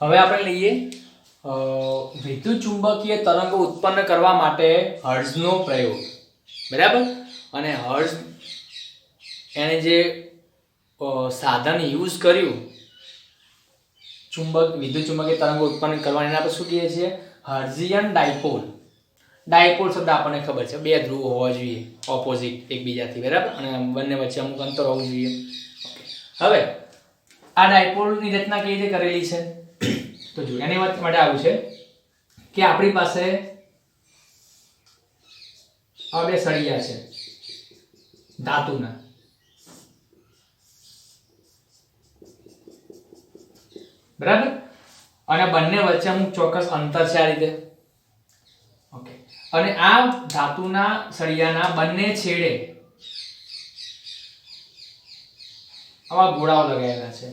હવે આપણે લઈએ વિદ્યુત ચુંબકીય તરંગો ઉત્પન્ન કરવા માટે હર્ટ્ઝનો પ્રયોગ, બરાબર. અને હર્ટ્ઝ એને જે સાધન યુઝ કર્યું વિદ્યુત ચુંબકીય તરંગો ઉત્પન્ન કરવાની, એને આપણે શું કહીએ છીએ? Hertzian dipole. ડાયપોલ શબ્દ આપણને ખબર છે, બે ધ્રુવ હોવા જોઈએ ઓપોઝિટ એકબીજાથી, બરાબર, અને બંને વચ્ચે અમુક અંતર હોવું જોઈએ. હવે આ ડાયપોલની રચના કેવી રીતે કરેલી છે? તો જો એની માટે આવું છે કે આપણી પાસે આ બે સળિયા છે ધાતુના, બરાબર, અને બંને વચ્ચે અમુક ચોક્કસ અંતર છે આ રીતે. ઓકે, અને આ ધાતુના સળિયાના બંને છેડે આવા ગોળાઓ લગાવેલા છે.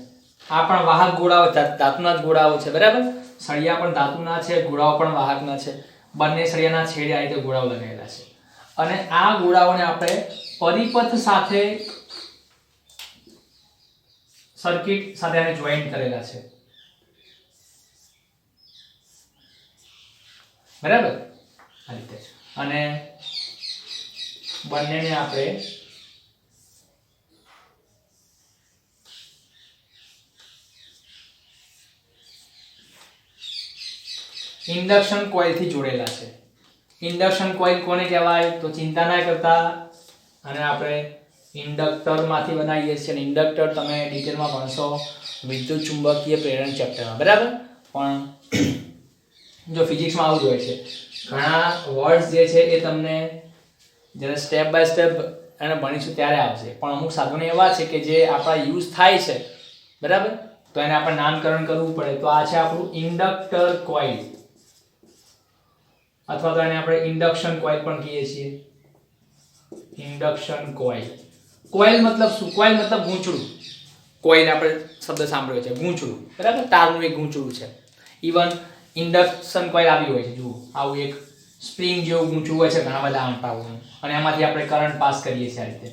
આ પણ વાહક ગોળાઓ, ધાતુના જ ગોળાઓ છે, બરાબર. સળિયા પણ ધાતુના છે, ગોળાઓ પણ વાહકના છે. બંને સળિયાના છેડે આ રીતે ગોળાઓ લગાવેલા છે, અને આ ગોળાઓને આપણે પરિપથ સાથે સર્કિટ સાથે આને જોઈન્ટ કરેલા છે, બરાબર, આ રીતે. અને બંનેને આપણે ઇન્ડક્શન કોઇલ થી જોડેલા છે. ઇન્ડક્શન કોઇલ કોને કહેવાય? તો ચિંતા ના કરતા, અને આપણે ઇન્ડક્ટર માંથી બનાવીએ છીએ. અને ઇન્ડક્ટર તમે ડિટેલમાં ભણશો વિદ્યુત ચુંબકીય પ્રેરણ ચેપ્ટરમાં, બરાબર. પણ જો ફિઝિક્સમાં આવું જ હોય છે, ઘણા વર્ડ્સ જે છે એ તમને જ્યારે સ્ટેપ બાય સ્ટેપ એને ભણીશું ત્યારે આવશે. પણ અમુક સાધનો એવા છે કે જે આપણા યુઝ થાય છે, બરાબર, તો એને આપણે નામકરણ કરવું પડે. તો આ છે આપણું ઇન્ડક્ટર કોઇલ, અથવા તો એને આપણે ઇન્ડક્શન કોઇલ પણ કહીએ છીએ. Induction coil. કોઇલ મતલબ શું? કોઇલ મતલબ ગૂંચળું. કોઇલ આપણે શબ્દ સાંભળ્યો છે, ગૂંચળું, બરાબર, તારનું એક ગૂંચળું છે. ઇવન ઇન્ડક્શન કોઇલ આવી હોય છે, જુઓ આવું એક સ્પ્રિંગ જેવું ગૂંચળું હોય છે ઘણા બધા આંટાઓનું, અને એમાંથી આપણે કરંટ પાસ કરીએ છીએ આ રીતે.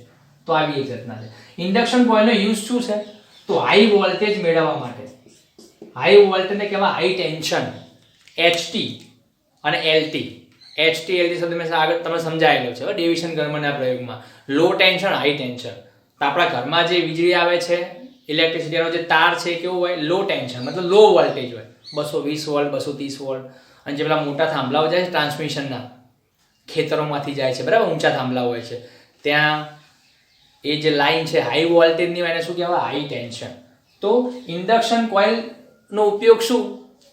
તો આવી એક રચના છે. ઇન્ડક્શન કોઇલનો યુઝ શું છે? તો હાઈ વોલ્ટેજ મેળવવા માટે. હાઈ વોલ્ટેજને કહેવાય હાઈ ટેન્શન, એચટી અને એલટી. એચટી એલટી શબ્દ મેં આગળ તમે સમજાયેલો છે ડેવિશન ગરમરના પ્રયોગમાં. લો ટેન્શન, હાઈ ટેન્શન. તો આપણા ઘરમાં જે વીજળી આવે છે, ઇલેક્ટ્રિસિટીનો જે તાર છે એ કેવું હોય? લો ટેન્શન, મતલબ લો વોલ્ટેજ હોય, 220 વોલ્ટ, 230 વોલ્ટ. અને જે પેલા મોટા થાંભલાઓ જાય છે ટ્રાન્સમિશનના, ખેતરોમાંથી જાય છે, બરાબર, ઊંચા થાંભલા હોય છે, ત્યાં એ જે લાઈન છે હાઈ વોલ્ટેજની હોય એને શું કહેવાય? High tension. તો ઇન્ડક્શન કોઇલનો ઉપયોગ શું?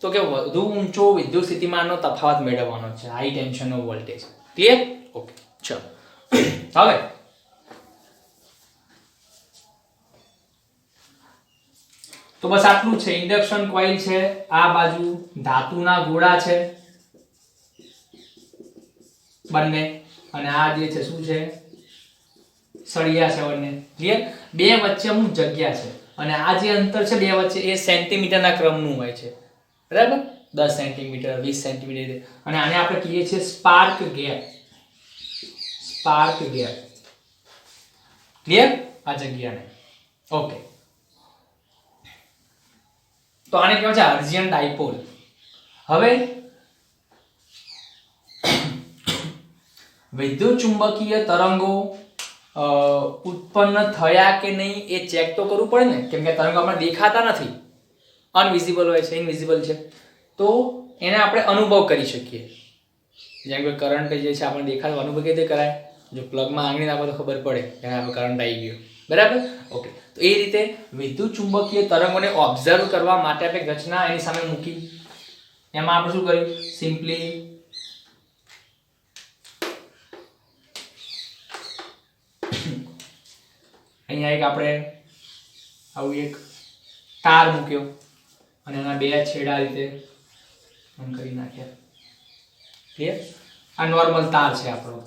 તો કે વધુ ઊંચો વિદ્યુત સ્થિતિમાનનો તફાવત મેળવવાનો છે, હાઈ ટેન્શનનો વોલ્ટેજ. ક્લિયર? ઓકે, ચલો. હવે તો બસ આટલું છે. ઇન્ડક્શન કોઇલ છે, આ બાજુ ધાતુના ગોળા છે બંને, અને આ જે છે શું છે? સળિયા છે બંને. ક્લિયર? બે વચ્ચે અમુક જગ્યા છે, અને આ જે અંતર છે બે વચ્ચે એ સેન્ટીમીટરના ક્રમનું હોય છે, બરાબર, 10 સેન્ટીમીટર, 20 સેન્ટીમીટર. અને આને આપણે કહીએ છીએ spark gap. Spark gap. Clear? આ જગ્યાને. ઓકે, તો આને કહેવાય છે હર્ટ્ઝિયન ડાયપોલ. હવે વિદ્યુત ચુંબકીય તરંગો ઉત્પન્ન થયા કે નહીં એ ચેક તો કરવું પડે ને, કેમ કે તરંગો આપણે દેખાતા નથી, અનવિઝિબલ હોય છે, ઇનવિઝિબલ છે. તો એને આપણે અનુભવ કરી શકીએ. જેમ કે કરંટ જે છે આપણે દેખાતો અનુભવ કેવી રીતે કરાય? જો પ્લગમાં આંગળી નાખો તો ખબર પડે કે આ કરંટ આવી ગયો, બરાબર. ઓકે, તો એ રીતે વિદ્યુત ચુંબકીય તરંગોને ઓબ્ઝર્વ કરવા માટે આપણે રચના એની સામે મૂકી. એમાં આપણે શું કર્યું? સિમ્પલી અહીંયા એક આપણે આવું એક તાર મૂક્યો, અને એના બે છેડા રીતે કરી નાખ્યા. ક્લિયર? આ નોર્મલ તાર છે આપણો.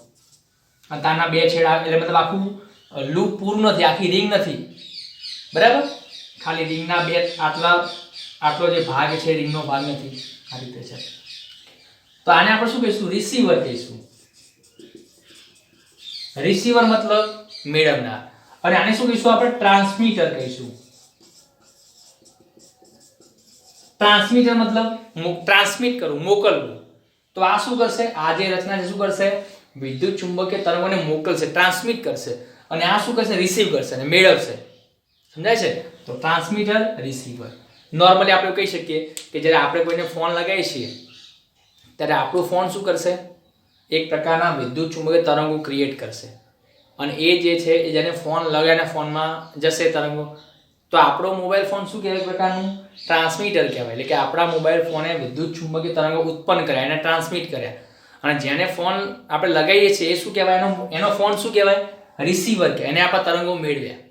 આ તારના બે છેડા, એટલે મતલબ આખું લૂપ પૂરું નથી, આખી રિંગ નથી, બરાબર, ખાલી રિંગના બે આટલો જે ભાગ છે રિંગનો ભાગ નથી, આ રીતે છે. તો આને આપણે શું કહીશું? રિસીવર કહીશું. રિસીવર મતલબ મેળવનાર. અને આને શું કહીશું આપણે? ટ્રાન્સમીટર કહીશું. ટ્રાન્સમીટર મતલબ ટ્રાન્સમિટ કરવું, મોકલવું. તો આ શું કરશે, આ જે રચના છે શું કરશે, વિદ્યુત ચુંબકીય તરંગોને મોકલશે, ટ્રાન્સમિટ કરશે. અને આ શું કરશે, રિસીવ કરશે અને મેળવશે. સમજાય છે? તો ટ્રાન્સમીટર, રિસીવર. નોર્મલી આપણે કહી શકીએ કે જ્યારે આપણે કોઈને ફોન લગાવીએ છીએ ત્યારે આપણો ફોન શું કરશે, એક પ્રકારના વિદ્યુત ચુંબકીય તરંગો ક્રિએટ કરશે. અને એ જે છે એ જેને ફોન લગાવીને ફોનમાં જશે તરંગો, તો આપણો મોબાઈલ ફોન શું કહેવાય, એક પ્રકારનું ટ્રાન્સમીટર કહેવાય. એટલે કે આપણા મોબાઈલ ફોને વિદ્યુત ચુંબકીય તરંગો ઉત્પન્ન કર્યા, એને ટ્રાન્સમિટ કર્યા. અને જેને ફોન આપણે લગાવીએ છીએ એ શું કહેવાય, એનો ફોન શું કહેવાય, રિસીવર કહેવાય. એને આપણા તરંગો મેળવ્યા.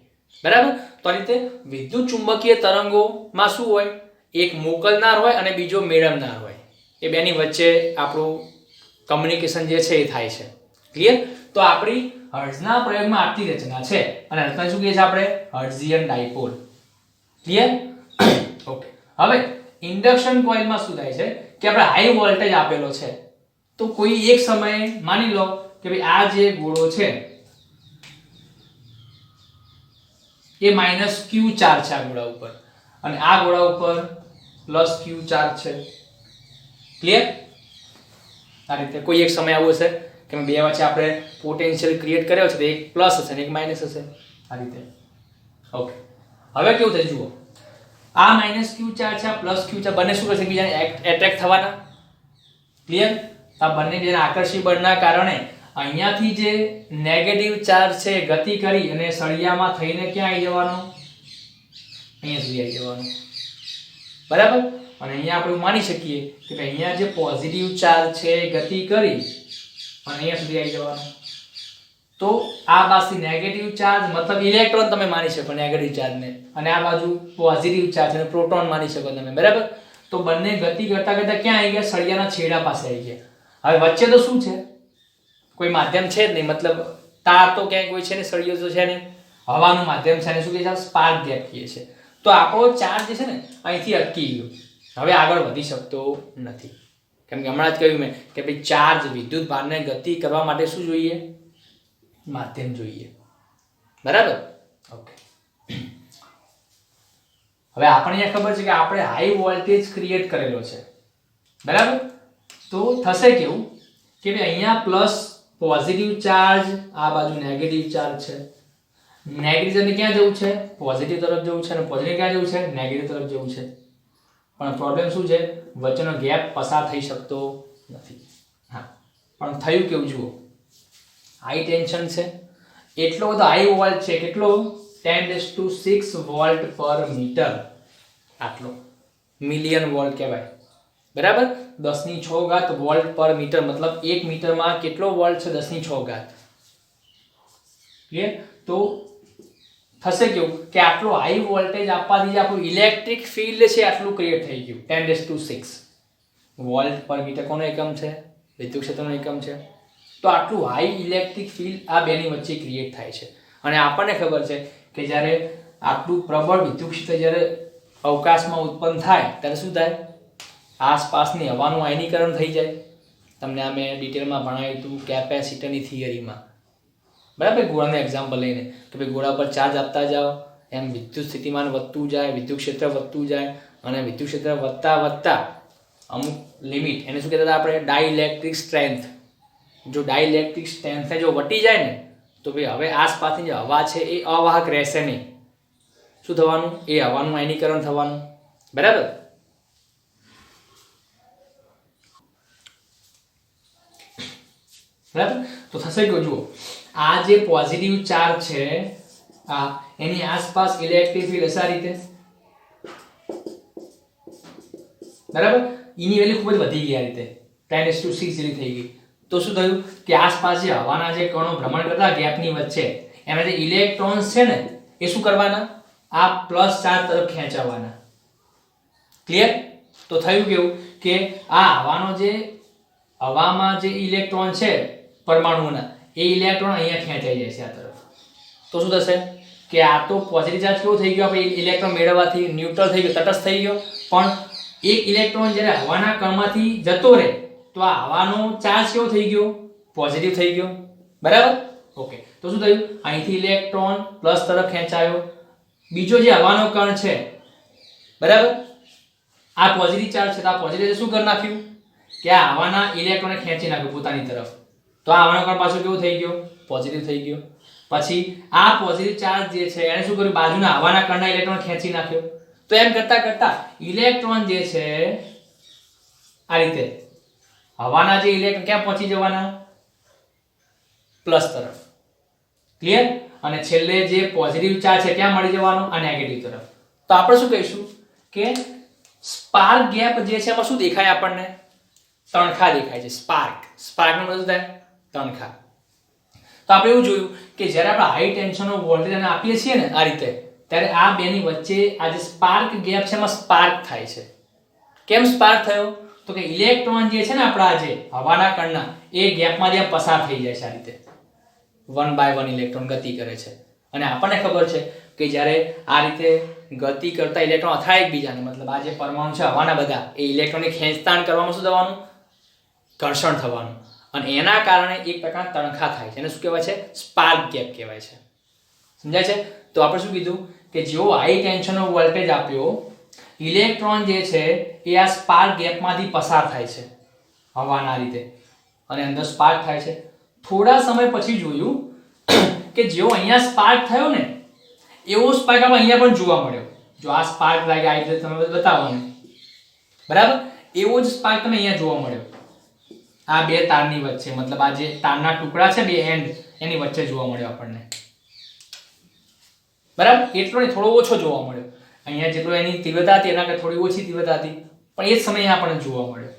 બરાબર? તો આ રીતે વિદ્યુત ચુંબકીય તરંગોમાં શું હોય, એક મોકલનાર હોય અને બીજો મેળવનાર હોય. એ બેની વચ્ચે આપણું કમ્યુનિકેશન જે છે એ થાય છે. ક્લિયર? તો આપણી હર્ટ્ઝના પ્રયોગમાં આટલી રચના છે. અને રચના શું કહે છે આપણે, હર્ટ્ઝિયન ડાયપોલ. ક્લિયર? ઓકે. હવે ઇન્ડક્શન કોઇલમાં શું થાય છે કે આપણે હાઈ વોલ્ટેજ આપેલો છે, તો કોઈ એક સમયે માની લો કે ભાઈ આ જે ગોળો છે એ -q ચાર્જ છે આ ગોળા ઉપર, અને આ ગોળા ઉપર +q ચાર્જ છે. ક્લિયર? આ રીતે કોઈ એક સમય આવો હશે કે બે વચ્ચે આપણે પોટેન્શિયલ ક્રિએટ કર્યો છે, તો એક પ્લસ હશે અને એક માઇનસ હશે. આ રીતે. ઓકે. હવે કેવું થાય જુઓ, આ -q ચાર્જ છે, આ +q ચાર્જ, બંને શું કરશે, બીજાને એટ્રેક્ટ થવાના. ક્લિયર? આ બંને જેના આકર્ષી બળના કારણે અહીંયાથી જે નેગેટિવ ચાર્જ છે ગતિ કરી અને સળિયામાં થઈને ક્યાં આવી જવાનો, અહીંયા સુધી આવી જવાનો. બરાબર? અને અહીંયા આપણે માની શકીએ કે અહીંયા જે પોઝિટિવ ચાર્જ છે ગતિ કરી અને અહીંયા સુધી આવી જવાનો. તો આ બાજુ નેગેટિવ ચાર્જ મતલબ ઇલેક્ટ્રોન તમે માની શકો, નેગેટિવ ચાર્જને, અને આ બાજુ પોઝિટિવ ચાર્જ અને પ્રોટોન માની શકો તમે. બરાબર? તો બંને ગતિ કરતા કરતા ક્યાં આવી ગયા, સળિયાના છેડા પાસે આવી ગયા. હવે વચ્ચે તો શું છે, કોઈ માધ્યમ છે જ નહીં, મતલબ તાર તો ક્યાંય કોઈ છે ને, સળિયો તો છે ને, હવાનું માધ્યમ છે, અને શું કહે છે, સ્પાર્ક ગેપ કહે છે. તો આપણો ચાર્જ જે છે ને અહીંથી અટકી ગયો, હવે આગળ વધી શકતો નથી. કેમ કે હમણાં જ કહ્યું મેં કે ભાઈ ચાર્જ વિદ્યુત ભારને ગતિ કરવા માટે શું જોઈએ, માધ્યમ જોઈએ. બરાબર? ઓકે. હવે આપણને ખબર છે કે આપણે હાઈ વોલ્ટેજ ક્રિએટ કરેલો છે. બરાબર? તો થશે કેવું કે ભાઈ અહીંયા પ્લસ પોઝિટિવ ચાર્જ, આ બાજુ નેગેટિવ ચાર્જ છે. નેગેટિવ ને ક્યાં જવું છે, પોઝિટિવ તરફ જવું છે, અને પોઝિટિવ ક્યાં જવું છે, નેગેટિવ તરફ જવું છે. પણ પ્રોબ્લેમ શું છે, વચ્ચેનો ગેપ પસાર થઈ શકતો નથી. હા, પણ થયું કેવું જુઓ, હાઈ ટેન્શન છે, એટલો બધો હાઈ વોલ્ટ છે, કેટલો, 10⁶ વોલ્ટ પર મીટર. આટલો મિલિયન વોલ્ટ કહેવાય. બરાબર? 10⁶ વોલ્ટ પર મીટર, મતલબ 1 મીટરમાં કેટલો વોલ્ટ છે, 10⁶. ક્લિયર? તો થશે કેવું કે આટલો હાઈ વોલ્ટેજ આપવાથી જે આપણું ઇલેક્ટ્રિક ફિલ્ડ છે આટલું ક્રિએટ થઈ ગયું. 10⁶ વોલ્ટ પર મીટર કોનો એકમ છે, વિદ્યુત ક્ષેત્રનો એકમ છે. તો આટલું હાઈ ઇલેક્ટ્રિક ફિલ્ડ આ બેની વચ્ચે ક્રિએટ થાય છે. અને આપણને ખબર છે કે જ્યારે આટલું પ્રબળ વિદ્યુત ક્ષેત્ર જ્યારે અવકાશમાં ઉત્પન્ન થાય ત્યારે શું થાય, આસપાસની હવાનું આયનીકરણ થઈ જાય. તમને આ મેં ડિટેલમાં ભણાવ્યું હતું કેપેસિટરની થિયરીમાં. બરાબર? ગોળાનું એક્ઝામ્પલ લઈને કે ભાઈ ગોળા પર ચાર્જ આપતા જાઓ એમ વિદ્યુત સ્થિતિમાન વધતું જાય, વિદ્યુત ક્ષેત્ર વધતું જાય, અને વિદ્યુત ક્ષેત્ર વધતા વધતા અમુક લિમિટ, એને શું કહેતા હતા આપણે, ડાઇલેક્ટ્રિક સ્ટ્રેન્થ. જો ડાઇલેક્ટ્રિક સ્ટ્રેન્થને જો વટી જાય ને તો ભાઈ હવે આસપાસની જે હવા છે એ અવાહક રહેશે નહીં. શું થવાનું, એ હવાનું આયનીકરણ થવાનું. બરાબર? બરાબર? તો થશે કે જુઓ, આ જે પોઝિટિવ ચાર્જ છે આ એની આસપાસ ઇલેક્ટ્રિક ફિલ્ડ હશે આ રીતે. બરાબર? એની વેલ્યુ ખૂબ જ વધી ગઈ, આ રીતે 10⁶ જેટલી થઈ ગઈ. તો શું થયું કે આસપાસ જે હવાના જે કણો ભ્રમણ કરતા ગેપની વચ્ચે એના જે ઇલેક્ટ્રોન્સ છે ને એ શું કરવાના, આ પ્લસ ચાર્જ તરફ ખેંચાવવાના. ક્લિયર? તો થયું કેવું કે આ હવામાં જે ઇલેક્ટ્રોન છે પરમાણુઓના, એ ઇલેક્ટ્રોન અહીંયા ખેંચાઈ જાય છે આ તરફ. તો શું થશે કે આ તો પોઝિટિવ ચાર્જ કેવો થઈ ગયો, આપણે ઇલેક્ટ્રોન મેળવવાથી ન્યુટ્રલ થઈ ગયો, તટસ્થ થઈ ગયો. પણ એક ઇલેક્ટ્રોન જ્યારે હવાના કણમાંથી જતો રહે તો આ હવાનો ચાર્જ કેવો થઈ ગયો, પોઝિટિવ થઈ ગયો. બરાબર? ઓકે. તો શું થયું, અહીંથી ઇલેક્ટ્રોન પ્લસ તરફ ખેંચાયો. બીજો જે હવાનો કણ છે, બરાબર, આ પોઝિટિવ ચાર્જ છે તો આ પોઝિટિવ શું કરી નાખ્યું કે આ આવાના ઇલેક્ટ્રોનને ખેંચી નાખ્યું પોતાની તરફ, તો આ આવાનો કણ પાછો કેવો થઈ ગયો પોઝિટિવ થઈ ગયો. પછી આ પોઝિટિવ ચાર્જ જે છે એને શું કર્યું બાજુના આવાના કણના ઇલેક્ટ્રોન ખેંચી નાખ્યો. તો એમ કરતા કરતા ઇલેક્ટ્રોન જે છે આ રીતે હવાના જે ઇલેક્ટ્રોન ક્યાં પહોંચી જવાના પ્લસ તરફ. ક્લિયર? અને છેલ્લે જે પોઝિટિવ ચાર્જ છે ત્યાં મળી જવાનો આ નેગેટિવ તરફ. તો આપણે શું કહીશું કે સ્પાર્ક ગેપ જે છે એમાં શું દેખાય આપણને તણખા દેખાય છે. સ્પાર્કનો મતલબ શું થાય તણખા. તો આપણે એવું જોયું કે જ્યારે આપણે હાઈ ટેન્શનનો વોલ્ટેજ અને આપીએ છીએ ને આ રીતે ત્યારે આ બેની વચ્ચે આ જે સ્પાર્ક ગેપ છે એમાં સ્પાર્ક થાય છે. કેમ સ્પાર્ક થયો તો કે ઇલેક્ટ્રોન જે છે ને આપણા જે હવાના કણના એ ગેપમાંથી પસાર થઈ જાય છે આ રીતે 1 by 1 ઇલેક્ટ્રોન ગતિ કરે છે. અને આપણને ખબર છે કે જ્યારે આ રીતે ગતિ કરતા ઇલેક્ટ્રોન અથડાય એકબીજાને મતલબ આ જે પરમાણુ છે હવાના બધા એ ઇલેક્ટ્રોનને ખેંચતાણ કરવામાં શું થવાનું ઘર્ષણ થવાનું અને એના કારણે એક પ્રકારના તણખા થાય છે. એને શું કહેવાય છે સ્પાર્ક ગેપ કહેવાય છે. સમજાય છે? તો આપણે શું કીધું કે જો હાઈ ટેન્શનનો વોલ્ટેજ આપ્યો ઇલેક્ટ્રોન જે છે એ આ સ્પાર્ક ગેપમાંથી પસાર થાય છે હવાના રીતે અને અંદર સ્પાર્ક થાય છે. થોડા સમય પછી જોયું કે જેવો અહીંયા સ્પાર્ક થયો ને એવો સ્પાર્ક આપણે અહીંયા પણ જોવા મળ્યો. જો આ સ્પાર્ક લાગે આ રીતે તમે બતાવો ને બરાબર એવો જ સ્પાર્ક તમને અહીંયા જોવા મળ્યો આ બે તારની વચ્ચે મતલબ આ જે તારના ટુકડા છે બે એન્ડ એની વચ્ચે જોવા મળ્યો આપણને. બરાબર એટલો નહીં થોડો ઓછો જોવા મળ્યો. અહીંયા જેટલો એની તીવ્રતા હતી એના કરતાં થોડી ઓછી તીવ્રતા હતી પણ એ જ સમયે આપણને જોવા મળ્યો.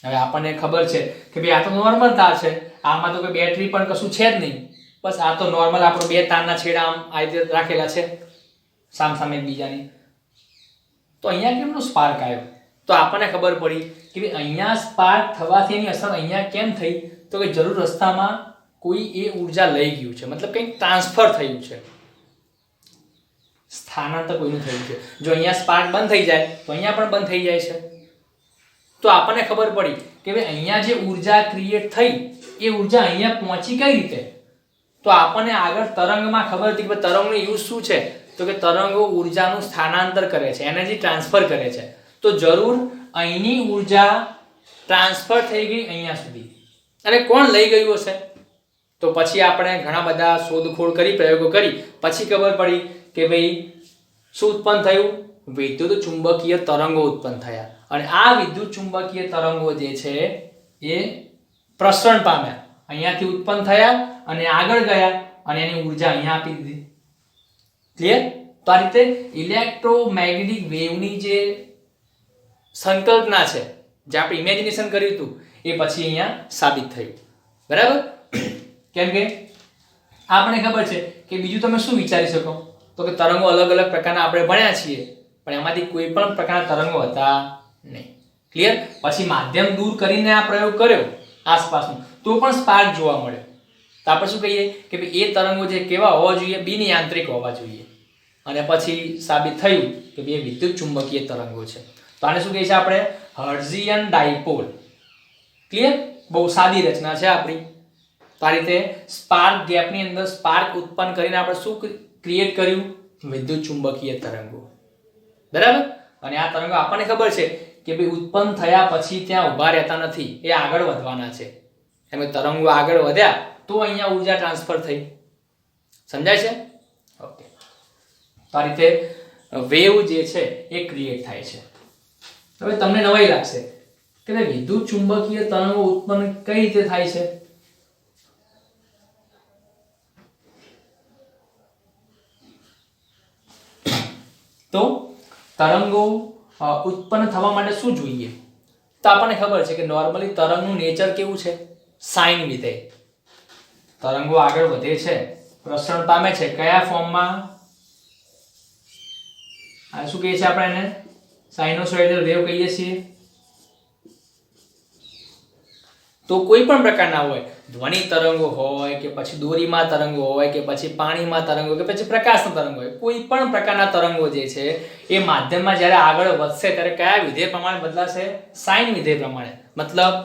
હવે આપણને ખબર છે કે ભાઈ આ તો નોર્મલ તાર છે આમાં તો કોઈ બેટરી પણ કશું છે જ નહીં બસ આ તો નોર્મલ આપણો બે તારના છેડા આમ આ રીતે રાખેલા છે સામસામે એકબીજાની. તો અહીંયા કેમનો સ્પાર્ક આવ્યો તો આપણને ખબર પડી કે ભાઈ અહીંયા સ્પાર્ક થવાથી એની અસર અહીંયા કેમ થઈ તો કે જરૂર રસ્તામાં કોઈ એ ઉર્જા લઈ ગયું છે મતલબ કંઈક ટ્રાન્સફર થયું છે સ્થાનાંતર કોઈનું થયું છે. જો અહીંયા સ્પાર્ક બંધ થઈ જાય તો અહીંયા પણ બંધ થઈ જાય છે. તો આપણને ખબર પડી કે ભાઈ અહીંયા જે ઉર્જા ક્રિએટ થઈ એ ઉર્જા અહીંયા પહોંચી કઈ રીતે તો આપણને આગળ તરંગમાં ખબર હતી કે તરંગનો યુઝ શું છે તો કે તરંગો ઉર્જાનું સ્થાનાંતર કરે છે એનર્જી ટ્રાન્સફર કરે છે. તો જરૂર અહીંની ઉર્જા ટ્રાન્સફર થઈ ગઈ અહીંયા સુધી અને કોણ લઈ ગયું હશે તો પછી આપણે ઘણા બધા શોધખોળ કરી પ્રયોગો કરી પછી ખબર પડી કે ભાઈ શું ઉત્પન્ન થયું વિદ્યુત ચુંબકીય તરંગો ઉત્પન્ન થયા અને આ વિદ્યુત ચુંબકીય તરંગો જે છે એ પ્રસરણ પામ્યા અહીંયાથી ઉત્પન્ન થયા અને આગળ ગયા અને એની ઉર્જા અહીંયા આપી દીધી. ક્લિયર? તો આ રીતે ઇલેક્ટ્રોમેગ્નેટિક વેવની જે સંકલ્પના છે જે આપણે ઇમેજિનેશન કર્યું હતું એ પછી અહીંયા સાબિત થયું. બરાબર? કેમ કે આપણને ખબર છે કે બીજું તમે શું વિચારી શકો તો કે તરંગો અલગ અલગ પ્રકારના આપણે ભણ્યા છીએ પણ એમાંથી કોઈ પણ પ્રકારના તરંગો હતા નહીં. ક્લિયર? પછી માધ્યમ દૂર કરીને આ પ્રયોગ કર્યો આસપાસનો તો પણ સ્પાર્ક જોવા મળ્યો. તો આપણે શું કહીએ કે ભાઈ એ તરંગો જે કેવા હોવા જોઈએ બિન યાંત્રિક હોવા જોઈએ અને પછી સાબિત થયું કે બે વિદ્યુત ચુંબકીય તરંગો છે. તો આને શું કહીએ છીએ આપણે હર્ટ્ઝિયન ડાયપોલ. ક્લિયર? બહુ સાદી રચના છે આપણી. તો આ રીતે સ્પાર્ક ગેપની અંદર સ્પાર્ક ઉત્પન્ન કરીને આપણે શું ક્રિએટ કર્યું વિદ્યુત ચુંબકીય તરંગો. બરાબર? અને આ તરંગો આપણને ખબર છે કે ભાઈ ઉત્પન્ન થયા પછી ત્યાં ઊભા રહેતા નથી એ આગળ વધવાના છે. એમ તરંગો આગળ વધ્યા તો અહીંયા ઉર્જા ટ્રાન્સફર થઈ. સમજાય છે? ઓકે. તો આ રીતે વેવ જે છે એ ક્રિએટ થાય છે. હવે તમને નવાઈ લાગશે કે વિદ્યુત ચુંબકીય તરંગો ઉત્પન્ન કઈ રીતે થાય છે. તો તરંગો ઉત્પન્ન થવા માટે શું જોઈએ તો આપણને ખબર છે કે નોર્મલી તરંગનું નેચર કેવું છે સાઇન વિધેય. તરંગો આગળ વધે છે પ્રસરણ પામે છે કયા ફોર્મમાં આ શું કહીએ છીએ આપણે એને સાઇનોસોઇડલ વેવ કહીએ છીએ. તો કોઈ પણ પ્રકારના હોય ધ્વનિ તરંગો હોય કે પછી દોરીમાં તરંગો હોય કે પછી પાણીમાં તરંગો કે પછી પ્રકાશના તરંગો હોય કોઈ પણ પ્રકારના તરંગો જે છે એ માધ્યમમાં જ્યારે આગળ વધશે ત્યારે કયા વિધેય પ્રમાણે બદલાશે સાઇન વિધેય પ્રમાણે. મતલબ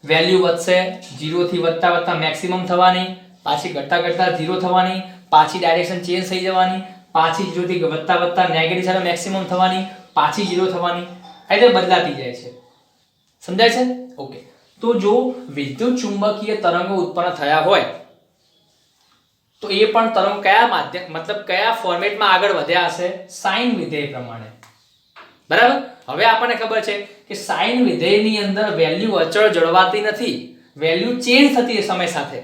વેલ્યુ વધશે 0 થી વધતા વધતા મેક્સિમમ થવાની પાછી ઘટતા ઘટતા 0 થવાની પાછી ડાયરેક્શન ચેન્જ થઈ જવાની પાછી 0 થી વધતા વધતા નેગેટિવ સાઈડ મેક્સિમમ થવાની, પાછી 0 થવાની, આ રીતે બદલાતી જાય છે. સમજાય છે? ઓકે. તો જો વિદ્યુત ચુંબકીય તરંગો ઉત્પન્ન થયા હોય તો એ પણ તરંગ કયા માધ્યમ મતલબ કયા ફોર્મેટમાં આગળ વધ્યા હશે? સાઇન વિધેય પ્રમાણે. બરાબર. હવે આપણને ખબર છે કે સાઇન વિધેયની અંદર વેલ્યુ અચળ જળવાતી નથી, વેલ્યુ ચેન્જ થતી સમય સાથે,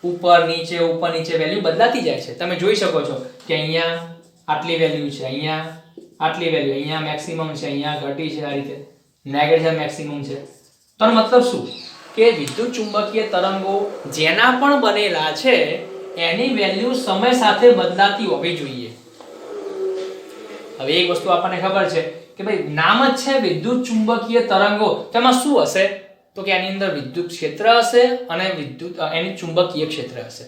ઉપર નીચે વેલ્યુ બદલાતી જાય છે. તમે જોઈ શકો છો કે અહીંયા આટલી વેલ્યુ છે, અહીંયા આટલી વેલ્યુ, અહીંયા મેક્સિમમ છે, અહીંયા ઘટી છે, આ રીતે નેગેટિવ મેક્સિમમ છે. તો મતલબ શું કે વિદ્યુત ચુંબકીય તરંગો જેના પણ બનેલા છે એની વેલ્યુ સમય સાથે બદલાતી હોવી જોઈએ. હવે એક વસ્તુ આપણને ખબર છે કે ભાઈ નામ જ છે વિદ્યુત ચુંબકીય તરંગો, તેમાં શું હશે? તો કે આની અંદર વિદ્યુત ક્ષેત્ર હશે અને એની ચુંબકીય ક્ષેત્ર હશે.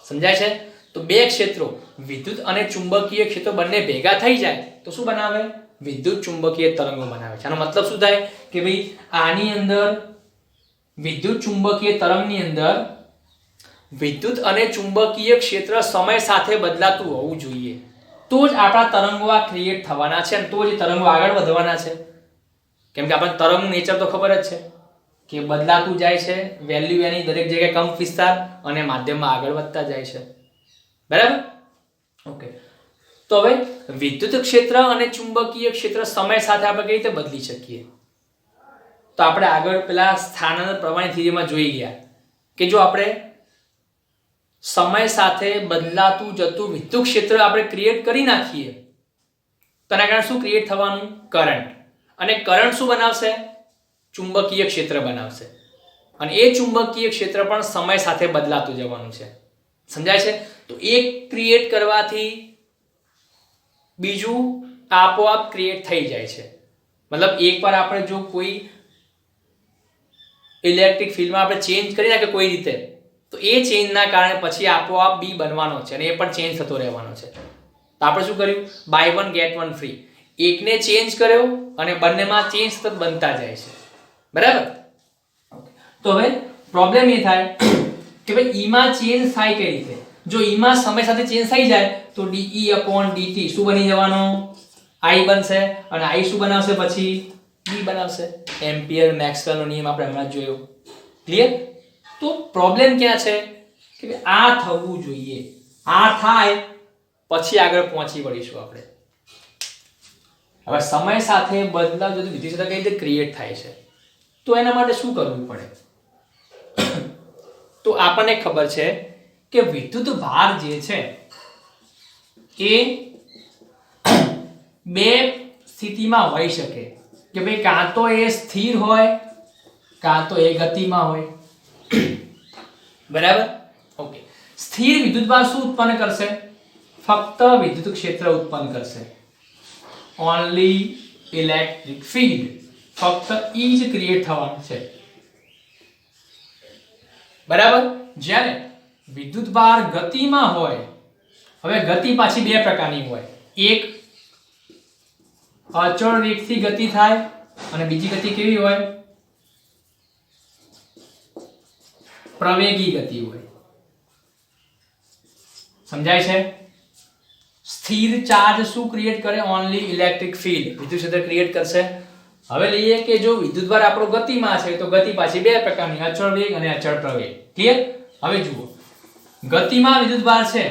સમજાય છે? તો બે ક્ષેત્રો વિદ્યુત અને ચુંબકીય ક્ષેત્રો બંને ભેગા થઈ જાય તો શું બનાવે? વિદ્યુત ચુંબકીય તરંગો બનાવે છે. આનો મતલબ શું થાય કે ભાઈ આની અંદર વિદ્યુત ચુંબકીય તરંગની અંદર વિદ્યુત અને ચુંબકીય ક્ષેત્ર સમય સાથે બદલાતું હોવું જોઈએ, તો જ આપણા તરંગો આ ક્રિએટ થવાના છે અને તો જ તરંગો આગળ વધવાના છે. કેમ કે આપણને તરંગનું નેચર તો ખબર જ છે કે બદલાતું જાય છે, વેલ્યુ એની દરેક જગ્યાએ કંપ વિસ્તાર અને માધ્યમમાં આગળ વધતા જાય છે. બરાબર? ઓકે. તો હવે વિદ્યુત ક્ષેત્ર અને ચુંબકીય ક્ષેત્ર સમય સાથે આપણે કઈ રીતે બદલી શકીએ? તો આપણે આગળ પેલા સ્થાનાંતર પ્રવાહની થિયરીમાં જોઈ ગયા કે જો આપણે સમય સાથે બદલાતું જતું વિદ્યુત ક્ષેત્ર આપણે ક્રિએટ કરી નાખીએ તો એના કારણે શું ક્રિએટ થવાનું? કરંટ. અને કરંટ શું બનાવશે? ચુંબકીય ક્ષેત્ર બનાવશે. અને એ ચુંબકીય ક્ષેત્ર પણ સમય સાથે બદલાતું જવાનું છે. સમજાય છે? તો એક ક્રિએટ કરવાથી બીજું આપોઆપ ક્રિએટ થઈ જાય છે. મતલબ એકવાર આપણે જો કોઈ ઇલેક્ટ્રિક ફિલ્ડમાં આપણે ચેન્જ કરી નાખીએ કોઈ રીતે, તો એ ચેન્જના કારણે પછી આપોઆપ બી બનવાનો છે અને એ પણ ચેન્જ થતો રહેવાનો છે. તો આપણે શું કર્યું? Buy one get one free. એકને ચેન્જ કર્યો અને બંનેમાં ચેન્જ સતત બનતા જાય છે. બરાબર? તો હવે પ્રોબ્લેમ એ થાય કે ભાઈ ઈમાં ચેન્જ થાય કઈ રીતે? જો ઈમાં સમય સાથે ચેન્જ થઈ જાય તો dE/dt શું બની જવાનો? I બનશે અને I શું બનાવશે પછી? E બનાવશે. એમ્પિયર મેક્સવેલનો નિયમ આપણે હમણાં જોયો. ક્લિયર? તો પ્રોબ્લેમ ક્યાં છે કે આ થવું જોઈએ, આ થાય પછી આગળ પહોંચી વળીશું આપણે. હવે સમય સાથે બદલાવ જો વિદ્યુત ક્ષેત્ર કઈ રીતે ક્રિએટ થાય છે તો એના માટે શું કરવું પડે? તો આપણને ખબર છે કે વિદ્યુત ભાર જે છે એ બે સ્થિતિમાં હોઈ શકે કે ભાઈ કાં તો એ સ્થિર હોય કાં તો એ ગતિમાં હોય. બરાબર? ઓકે. સ્થિર વિદ્યુત ભાર શું ઉત્પન્ન કરશે? ફક્ત વિદ્યુત ક્ષેત્ર ઉત્પન્ન કરશે. Only electric field. ફક્ત ઈ જ ક્રિએટ થવાનું છે. બરાબર? જ્યારે વિદ્યુત ભાર ગતિમાં હોય, હવે ગતિ પાછી બે પ્રકારની હોય. એક અચળ વેગથી ગતિ થાય અને બીજી ગતિ કેવી હોય? પ્રવેગી ગતિ હોય. સમજાય છે? સ્થિર ચાર્જ શું ક્રિએટ કરે? ઓન્લી ઇલેક્ટ્રિક ફીલ્ડ, વિદ્યુત ક્ષેત્ર ક્રિએટ કરશે. હવે લઈએ કે જો વિદ્યુતભાર આપણો ગતિમાં છે તો ગતિ પાછી બે પ્રકારની, અચળ વેગ અને અચળ પ્રવેગ. ક્લિયર? હવે જુઓ, ગતિમાં વિદ્યુતભાર છે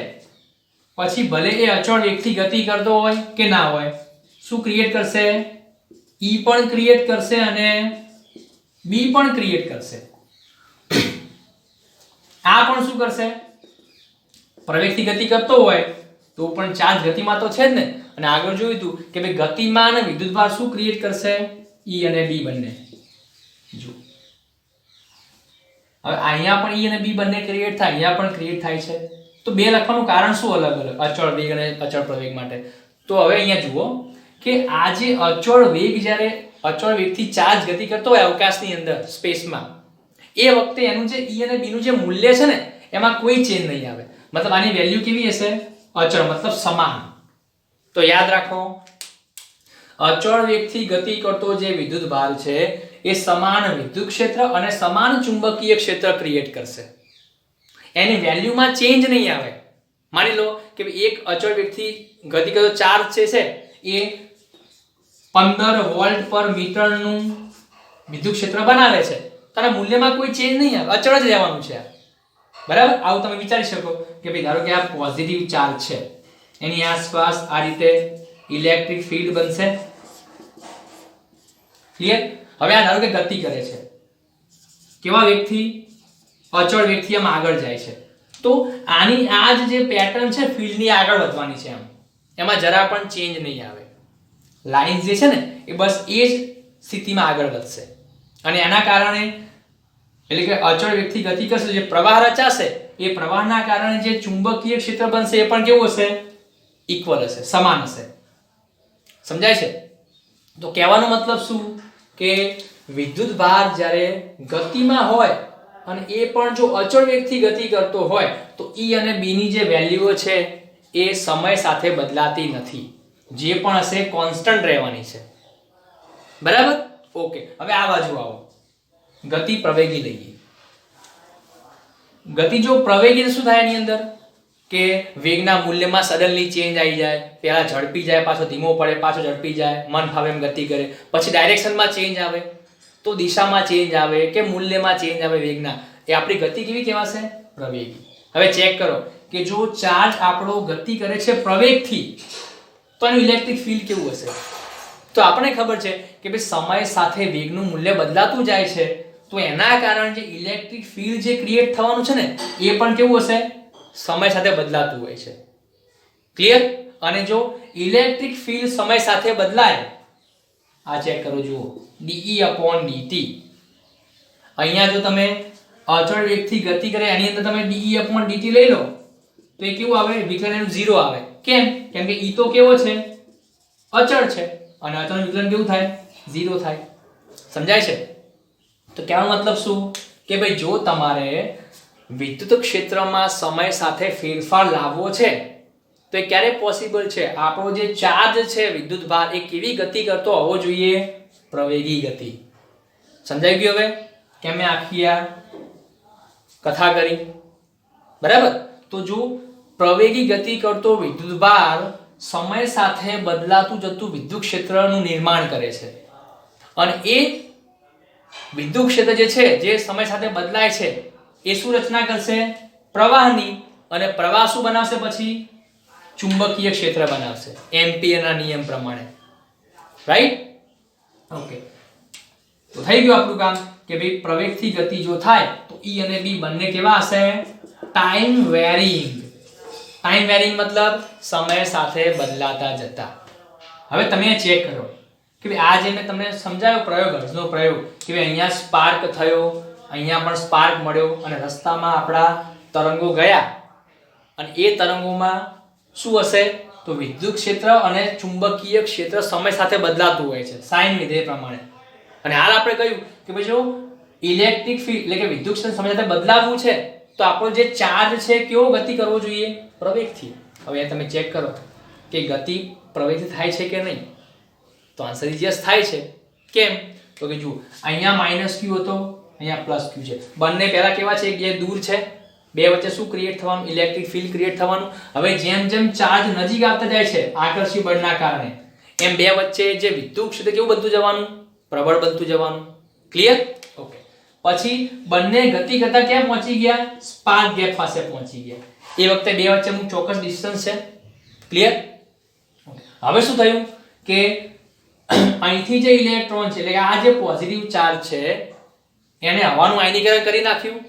પછી ભલે એ અચળ વેગથી ગતિ કરતો હોય કે ના હોય, શું ક્રિએટ કરશે? E પણ ક્રિએટ કરશે અને B પણ ક્રિએટ કરશે. આ પણ શું કરશે? પ્રવેગથી ગતિ કરતો હોય તો પણ ચાર્જ ગતિમાં તો છે જ ને. અને આગળ જોયું હતું કે ભાઈ ગતિમાં અને વિદ્યુતભાર શું ક્રિએટ કરશે? E અને B બંને. જો હવે અહીંયા પણ E અને B બંને ક્રિએટ થાય, અહીંયા પણ ક્રિએટ થાય છે. તો બે લખવાનું કારણ શું અલગ અલગ? અચળ વેગ અને અચળ પ્રવેગ માટે. તો હવે અહીંયા જુઓ કે આ જે અચળ વેગ જ્યારે અચળ વેગથી ચાર્જ ગતિ કરતો હોય અવકાશની અંદર સ્પેસમાં, એ વખતે એનું જે E અને B નું જે મૂલ્ય છે ને એમાં કોઈ ચેન્જ નહીં આવે. મતલબ આની વેલ્યુ કેવી હશે? અચળ, મતલબ સમાન. તો યાદ રાખો, અચળ વેગથી ગતિ કરતો જે વિદ્યુત ભાર છે એ સમાન વિદ્યુત ક્ષેત્ર અને સમાન ચુંબકીય ક્ષેત્ર ક્રિએટ કરશે. એની વેલ્યુમાં ચેન્જ નહીં આવે. માની લો કે એક અચળ વેગથી ગતિ કરતો ચાર્જ છે એ 15 વોલ્ટ પર મીટરનું વિદ્યુત ક્ષેત્ર બનાવે છે. તારા મૂલ્યમાં કોઈ ચેન્જ નહીં આવે, અચળ જ રહેવાનું છે. બરાબર? આવું તમે વિચારી શકો કે ભાઈ ધારો કે આ પોઝિટિવ ચાર્જ છે, એની આસપાસ આ રીતે ઇલેક્ટ્રિક ફીલ્ડ બનશે. ક્લિયર? હવે આ ધારો કે ગતિ કરે છે, કેવા વેગથી? અચળ વેગથી આમ આગળ જાય છે. તો આની આ જે પેટર્ન છે ફીલ્ડની આગળ વધવાની છે, એમાં જરા પણ ચેન્જ નહીં આવે. લાઇન જે છે ને એ બસ એ જ સ્થિતિમાં આગળ વધશે. અને એના કારણે એટલે કે અચળ વેગથી ગતિ કરશે, જે પ્રવાહ રચાશે એ પ્રવાહના કારણે જે ચુંબકીય ક્ષેત્ર બનશે એ પણ કેવું હશે? ઇક્વલ હશે, સમાન હશે. સમજાય છે? તો કહેવાનો મતલબ શું કે વિદ્યુત ભાર જ્યારે ગતિમાં હોય અને એ પણ જો અચળ વેગથી ગતિ કરતો હોય તો E અને B ની જે વેલ્યુઓ છે એ સમય સાથે બદલાતી નથી. જે પણ હશે કોન્સ્ટન્ટ રહેવાની છે. બરાબર? ઓકે. હવે આ બાજુ આવો, ગતિ પ્રવેગી લઈએ. ગતિ જો પ્રવેગી શું થાય એની અંદર કે વેગના મૂલ્યમાં સડનલી ચેન્જ આવી જાય. પહેલા ઝડપી જાય, પાછો ધીમો પડે, પાછો ઝડપી જાય, મન ફાવે એમ ગતિ કરે. પછી ડાયરેક્શનમાં ચેન્જ આવે, તો દિશામાં ચેન્જ આવે કે મૂલ્યમાં ચેન્જ આવે વેગના, એ આપણી ગતિ કેવી કહેવાશે? પ્રવેગી. હવે ચેક કરો કે જો ચાર્જ આપણો ગતિ કરે છે પ્રવેગથી તો એનું ઇલેક્ટ્રિક ફીલ્ડ કેવું હશે? તો આપણને ખબર છે કે ભાઈ સમય સાથે વેગનું મૂલ્ય બદલાતું જાય છે, તો એના કારણે જે ઇલેક્ટ્રિક ફીલ્ડ જે ક્રિએટ થવાનું છે ને એ પણ કેવું હશે? સમય સાથે બદલાતું હોય છે. ક્લિયર? અને જો ઇલેક્ટ્રિક ફીલ્ડ સમય સાથે બદલાય, આ ચેક કરો, જુઓ dE/dt. અહીંયા જો તમે અચળ વેગથી ગતિ કરે એની અંદર તમે dE/dt લઈ લો તો એ કેવું આવે? વિકલન એનું 0 આવે. કેમ? કેમ કે E તો કેવો છે? અચળ છે, અને અચળ વિકલન કેવું થાય? 0 થાય. સમજાય છે? તો કહેવાનો મતલબ શું કે ભાઈ જો તમારે વિદ્યુત ક્ષેત્રમાં સમય સાથે ફેરફાર લાવવો છે તો એ ક્યારે પોસિબલ છે? આપણો જે ચાર્જ છે વિદ્યુત ભાર એ કેવી ગતિ કરતો હોવો જોઈએ? પ્રવેગી ગતિ. સમજાઈ ગયું? હવે કેમ મેં આખી આ કથા કરી? બરાબર? તો જો પ્રવેગી ગતિ કરતો વિદ્યુત ભાર સમય સાથે બદલાતું જતું વિદ્યુત ક્ષેત્રનું નિર્માણ કરે છે, અને એ વિદ્યુત ક્ષેત્ર જે છે જે સમય સાથે બદલાય છે એ શું રચના કરશે? પ્રવાહની. અને પ્રવાહ શું બનાવશે? પછી ચુંબકીય ક્ષેત્ર બનાવશે એમ્પિયરના નિયમ પ્રમાણે. રાઈટ? ઓકે. તો થઈ ગયું આપણું કામ કે ભાઈ પ્રવેગથી ગતિ જો થાય તો E અને B બંને કેવા હશે? Time varying. ટાઈમ વેરિંગ મતલબ સમય સાથે બદલાતા જતા. હવે તમે ચેક કરો કે ભાઈ આ જે મેં તમને સમજાવ્યો પ્રયોગ, હર્ટ્ઝનો પ્રયોગ, કે ભાઈ અહીંયા સ્પાર્ક થયો, અહીંયા પણ સ્પાર્ક મળ્યો, અને રસ્તામાં આપણા તરંગો ગયા, અને એ તરંગોમાં શું હશે? તો વિદ્યુત ક્ષેત્ર અને ચુંબકીય ક્ષેત્ર સમય સાથે બદલાતું હોય છે સાઇન વિધેય પ્રમાણે. અને હાલ આપણે કહ્યું કે ભાઈ જો ઇલેક્ટ્રિક ફીલ્ડ એટલે કે વિદ્યુત ક્ષેત્ર સમય સાથે બદલાવું છે તો આપણો જે ચાર્જ છે કેવો ગતિ કરવો જોઈએ? પ્રવેગથી. હવે તમે ચેક કરો કે ગતિ પ્રવેગથી થાય છે કે નહીં? તો આન્સર ઇઝ યસ, થાય છે. કેમ? તો કે જુઓ અહીંયા -q હતો, અહીંયા +q છે. બંને પહેલા કેવા છે? એક જે દૂર છે, બે વચ્ચે શું ક્રિએટ થવાનું? ઇલેક્ટ્રિક ફીલ્ડ ક્રિએટ થવાનું. હવે જેમ જેમ ચાર્જ નજીક આવતા જાય છે આકર્ષી બળના કારણે, એમ બે વચ્ચે જે વિદ્યુત ક્ષેત્ર કેવું બનતું જવાનું? પ્રબળ બનતું જવાનું. ક્લિયર? ઓકે. પછી બંને ગતિ કરતા ક્યાં પહોંચી ગયા? સ્પાર્ક ગેપ પાસે પહોંચી ગયા. એ વખતે બે વચ્ચેનું ચોક્કસ ડિસ્ટન્સ છે. ક્લિયર? હવે શું થયું કે અહીંથી જે ઇલેક્ટ્રોન છે એટલે કે આ જે પોઝિટિવ ચાર્જ છે એને હવાનું આયનીકરણ કરી નાખ્યું,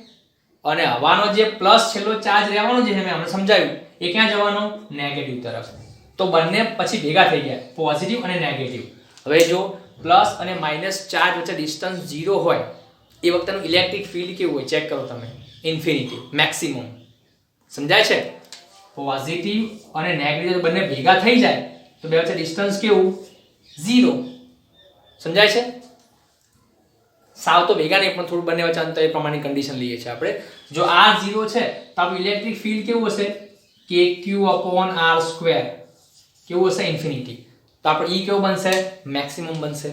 અને હવાનો જે પ્લસ છેલ્લો ચાર્જ રહેવાનો છે મેં તમને સમજાવ્યું એ ક્યાં જવાનો? નેગેટિવ તરફ. તો બંને પછી ભેગા થઈ ગયા, પોઝિટિવ અને નેગેટિવ. હવે જો પ્લસ અને માઇનસ ચાર્જ વચ્ચે ડિસ્ટન્સ 0 હોય એ વખતનું ઇલેક્ટ્રિક ફીલ્ડ કેવું હોય? ચેક કરો તમે. Infinity, maximum. સમજાય છે? પોઝિટિવ અને નેગેટિવ બંને ભેગા થઈ જાય તો બે વચ્ચે ડિસ્ટન્સ કેવું? 0. સમજાય છે? સાવ તો ભેગા નહીં, પણ થોડું બંને વચ્ચે અંતર એ પ્રમાણની કન્ડિશન લઈએ છીએ આપણે. જો આ 0 છે તો આપણું ઇલેક્ટ્રિક ફીલ્ડ કેવું હશે? kq/r². કેવું હશે? ઇન્ફિનિટી. તો આપણે E કેવું બનશે? મેક્સિમમ બનશે.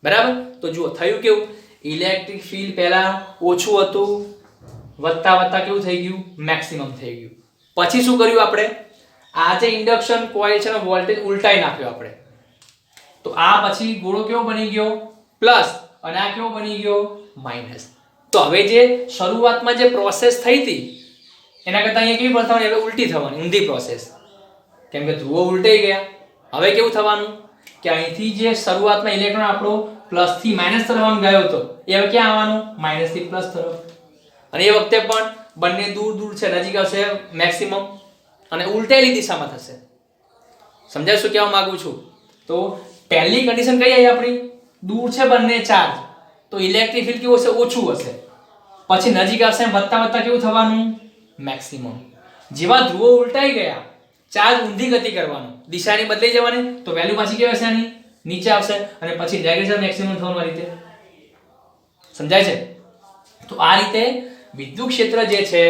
બરાબર? તો જુઓ થયું કેવું? ઇલેક્ટ્રિક ફીલ્ડ પહેલા ઓછું હતું, વધતા વધતા કેવું થઈ ગયું? મેક્સિમમ થઈ ગયું. પછી શું કર્યું આપણે? આ જે ઇન્ડક્શન કોઇલ છે એનો વોલ્ટેજ ઉલટાઈ નાખ્યો આપણે, તો આ પછી ગોળો કેવો બની ગયો પ્લસ અને આ કેવો બની ગયો માઇનસ. તો હવે જે શરૂઆતમાં જે પ્રોસેસ થઈ હતી એના કરતા અહીંયા કેવી થવાની, હવે ઉલટી થવાની, ઊંધી પ્રોસેસ, કેમ કે ધ્રુવો ઉલટાઈ ગયા. હવે કેવું થવાનું કે અહીંથી જે શરૂઆતમાં ઇલેક્ટ્રોન આપણો પ્લસ થી માઇનસ તરફ આમ ગયો હતો એ હવે ક્યાં આવવાનું માઇનસ થી પ્લસ તરફ. અને એ વખતે પણ બંને દૂર દૂર છે, નજીક આવશે મેક્સિમમ અને ઉલટેલી દિશામાં થશે. સમજાય શું કહેવા માંગુ છું? તો પહેલી કન્ડિશન કઈ આવી આપણી, દૂર છે બંને ચાર્જ, તો ઇલેક્ટ્રિક ફીલ્ડ કેવું હશે ઓછું હશે. પછી નજીક આવશે વધતા વધતા કેવું થવાનું મેક્સિમમ. જેવા ધ્રુવો ઉલટાઈ ગયા, ચાર્જ ઊંધી ગતિ કરવાનો, દિશાની બદલાઈ જવાની, તો વેલ્યુ પાછી કેવી હશે આની નીચે આવશે અને પછી નેગેટિવ મેક્સિમમ થવાનું. આ રીતે સમજાય છે? તો આ રીતે વિદ્યુત ક્ષેત્ર જે છે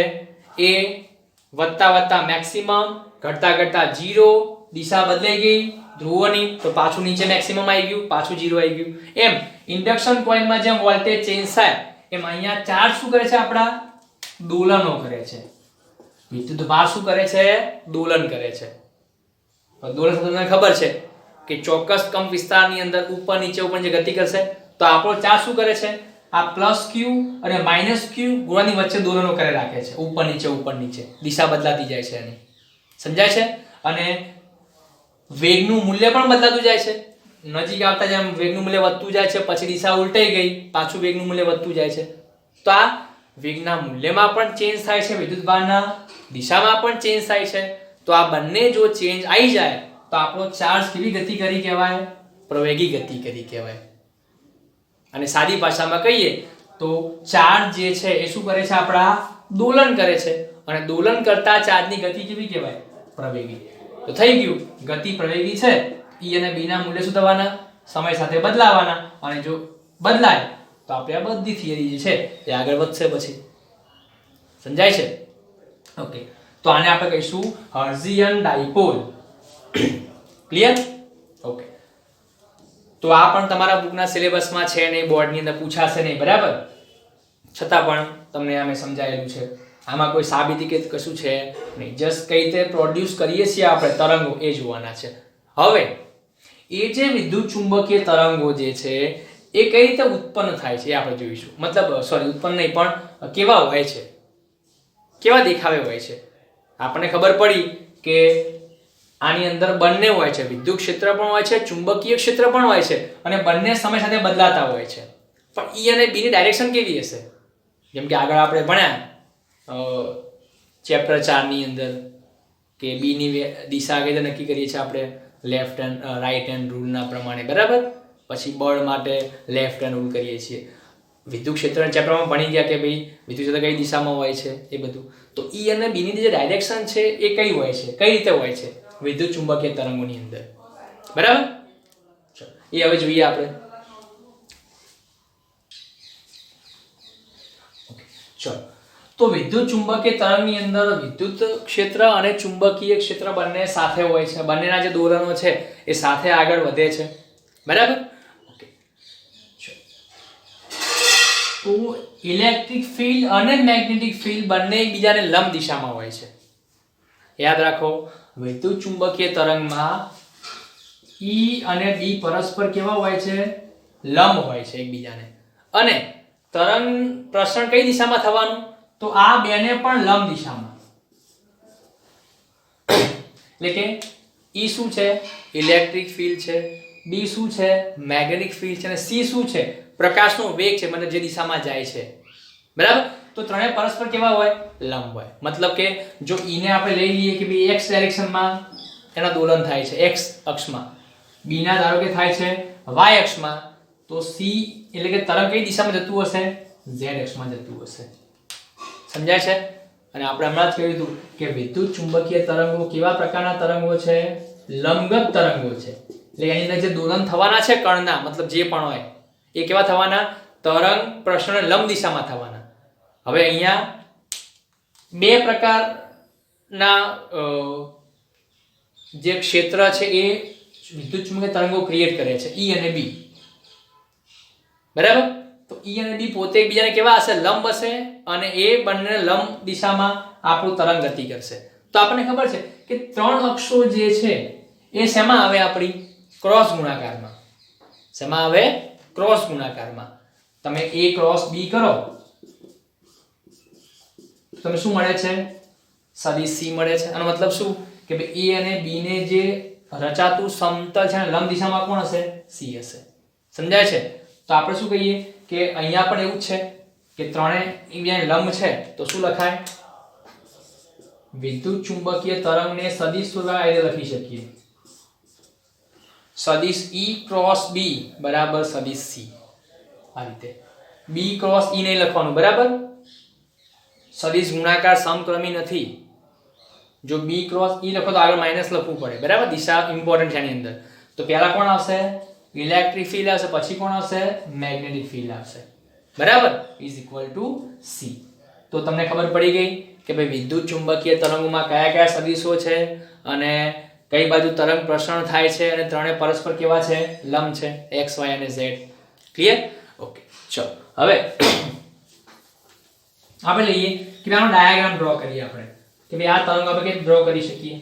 એ વધતા વધતા મેક્સિમમ, ઘટતા ઘટતા 0, દિશા બદલાઈ ગઈ ધ્રુવોની તો પાછું નીચે મેક્સિમમ આવી ગયું, પાછું 0 આવી ગયું. એમ ઇન્ડક્શન કોઇલમાં જેમ વોલ્ટેજ ચેન્જ થાય એમ અહીંયા ચાર્જ શું કરે છે આપણા દોલનો કરે છે. વિદ્યુત ભાર શું કરે છે દોલન કરે છે. દોલન તમને ખબર છે કે ચોક્કસ કંપ વિસ્તારની અંદર ઉપર નીચે જે ગતિ કરશે, તો આપણો ચાર્જ શું કરે છે આ પ્લસ ક્યુ અને માઇનસ ક્યુ ગોળાની વચ્ચે દોલનો કરે રાખે છે, ઉપર નીચે દિશા બદલાતી જાય છે એની. સમજાય છે? અને વેગનું મૂલ્ય પણ બદલાતું જાય છે. નજીક આવતા જેમ વેગનું મૂલ્ય વધતું જાય છે, પછી દિશા ઉલટાઈ ગઈ, પાછું વેગનું મૂલ્ય વધતું જાય છે. તો આ વેગના મૂલ્યમાં પણ ચેન્જ થાય છે, વિદ્યુતભારના દિશામાં પણ ચેન્જ થાય છે. તો આ બંને જો ચેન્જ આવી જાય તો આપણો ચાર્જ કેવી ગતિ કરી કહેવાય પ્રવેગી ગતિ કરી કહેવાય. અને સાદી ભાષામાં કહીએ તો ચાર્જ જે છે એ શું કરે છે આપણા દોલન કરે છે, અને દોલન કરતા ચાર્જની ગતિ કેવી કહેવાય પ્રવેગી. તો થઈ ગયું ગતિ પ્રવેગી છે, E અને B ના મૂલ્ય શું થવાના સમય સાથે બદલાવાના, અને જો બદલાય તો આપણે આ બધી થિયરી જે છે એ આગળ વધશે. પછી સમજાય છે? ઓકે, તો આને આપણે કહીશું હર્ટ્ઝિયન ડાયપોલ. ક્લિયર? ઓકે, તો આ પણ તમારા બુકના સિલેબસમાં છે નહીં, બોર્ડની અંદર પૂછાશે નહીં, બરાબર? છતાં પણ તમને અમે સમજાયેલું છે. આમાં કોઈ સાબિતી કે કશું છે નહીં, જસ્ટ કઈ રીતે પ્રોડ્યુસ કરીએ છીએ આપણે તરંગો એ જોવાના છે. હવે એ જે વિદ્યુત ચુંબકીય તરંગો જે છે એ કઈ રીતે ઉત્પન્ન થાય છે એ આપણે જોઈશું. મતલબ સોરી ઉત્પન્ન નહીં, પણ કેવા હોય છે, કેવા દેખાવે હોય છે. આપણને ખબર પડી કે આની અંદર બંને હોય છે, વિદ્યુત ક્ષેત્ર પણ હોય છે, ચુંબકીય ક્ષેત્ર પણ હોય છે, અને બંને સમય સાથે બદલાતા હોય છે. પણ E અને B ની ડાયરેક્શન કેવી હશે? જેમ કે આગળ આપણે ભણ્યા ચેપ્ટર 4 ની અંદર કે B ની દિશા કઈ રીતે નક્કી કરીએ છીએ આપણે લેફ્ટ હેન્ડ રાઈટ હેન્ડ રૂલના પ્રમાણે, બરાબર? પછી બળ માટે લેફ્ટ હેન્ડ રૂલ કરીએ છીએ. વિદ્યુત ક્ષેત્રના ચેપ્ટરમાં ભણી ગયા કે ભાઈ વિદ્યુત ક્ષેત્ર કઈ દિશામાં હોય છે એ બધું. તો E અને B ની જે ડાયરેક્શન છે એ કઈ હોય છે, કઈ રીતે હોય છે વિદ્યુત ચુંબકીય તરંગોની અંદર, બરાબર? એ હવે જોઈએ આપણે. ચલો, તો વિદ્યુત ચુંબકીય તરંગની અંદર વિદ્યુત ક્ષેત્ર અને ચુંબકીય ક્ષેત્ર બંને સાથે હોય છે, બંનેના જે દોલનો છે એ સાથે આગળ વધે છે, બરાબર? ઓકે, તો ઇલેક્ટ્રિક ફિલ્ડ અને મેગ્નેટિક ફિલ્ડ બંને એકબીજાને લંબ દિશામાં હોય છે. યાદ રાખો, વિદ્યુત ચુંબકીય તરંગમાં E અને B પરસ્પર કેવા હોય છે લંબ હોય છે એકબીજાને, અને તરંગ પ્રસરણ કઈ દિશામાં થવાનું તો આ બેને પણ લંબ દિશામાં. એટલે કે E શું છે ઇલેક્ટ્રિક ફિલ્ડ છે, B શું છે મેગ્નેટિક ફિલ્ડ છે, અને C શું છે પ્રકાશનો વેગ છે, મતલબ જે દિશામાં જાય છે, બરાબર? તો ત્રણે પરસ્પર કેવા હોય લંબ હોય. મતલબ કે જો E ને આપણે લઈ લઈએ કે ભાઈ x ડાયરેક્શનમાં એના દોલન થાય છે x અક્ષમાં, B ના ધારો કે થાય છે y અક્ષમાં, તો C એટલે કે તરંગ કઈ દિશામાં જતું હશે z અક્ષમાં જતું હશે. સમજાય છે? અને આપણે હમણાં જ કહ્યું હતું કે વિદ્યુત ચુંબકીય તરંગો કેવા પ્રકારના તરંગો છે લંબગત તરંગો છે. એટલે એની અંદર જે દોલન થવાના છે કણના, મતલબ જે પણ હોય એ કેવા થવાના તરંગ પ્રસરણ લંબ દિશામાં થવાના. હવે અહીંયા બે પ્રકારના જે ક્ષેત્ર છે એ વિદ્યુત ચુંબકીય તરંગો ક્રિએટ કરે છે E અને B, બરાબર? તો E અને B પોતે એકબીજાને કેવા હશે લંબ હશે, અને એ બંને લંબ દિશામાં આપણું તરંગ ગતિ કરશે. તો આપણને ખબર છે કે 3 અક્ષો જે છે એ શેમાં આવે આપણી ક્રોસ ગુણાકારમાં. શેમાં આવે ક્રોસ ગુણાકારમાં. તમે a ક્રોસ b કરો તમને શું મળે છે સદિશ c મળે છે. આનો મતલબ શું કે ભાઈ a અને b ને જે રચાતું સમતલ છે લંબ દિશામાં કોણ હશે c હશે. સમજાય છે. તો આપણે શું કહીએ કે અહીંયા પણ એવું જ છે કે ત્રણે એકબીજાને લંબ છે તો શું લખાય વિદ્યુત ચુંબકીય તરંગને સદિશ સ્વરૂપે આ રીતે લખી શકીએ સદિશ E ક્રોસ B બરાબર સદિશ C. આ રીતે B ક્રોસ E નહીં લખવાનું બરાબર. સદિશ ગુણાકાર સમક્રમી નથી. જો B ક્રોસ E લખો તો આગળ માઈનસ લખવું પડે બરાબર. દિશા ઇમ્પોર્ટન્ટ છે આની અંદર. તો પહેલા કોણ આવશે ઇલેક્ટ્રિક ફીલ્ડ આવશે પછી કોણ આવશે મેગ્નેટિક ફીલ્ડ આવશે બરાબર ઇઝ ઇક્વલ ટુ C. તો તમને ખબર પડી ગઈ કે ભાઈ વિદ્યુત ચુંબકીય તરંગોમાં કયા કયા સદિશો છે અને કઈ બાજુ તરંગ પ્રસરણ થાય છે અને ત્રણે પરસ્પર કેવા છે લંબ છે x y અને z. ક્લિયર. ઓકે ચલો હવે આપણે લઈએ કે આનો ડાયાગ્રામ ડ્રો કરીએ આપણે કે ભાઈ આ તરંગ આપણે કેમ ડ્રો કરી શકીએ.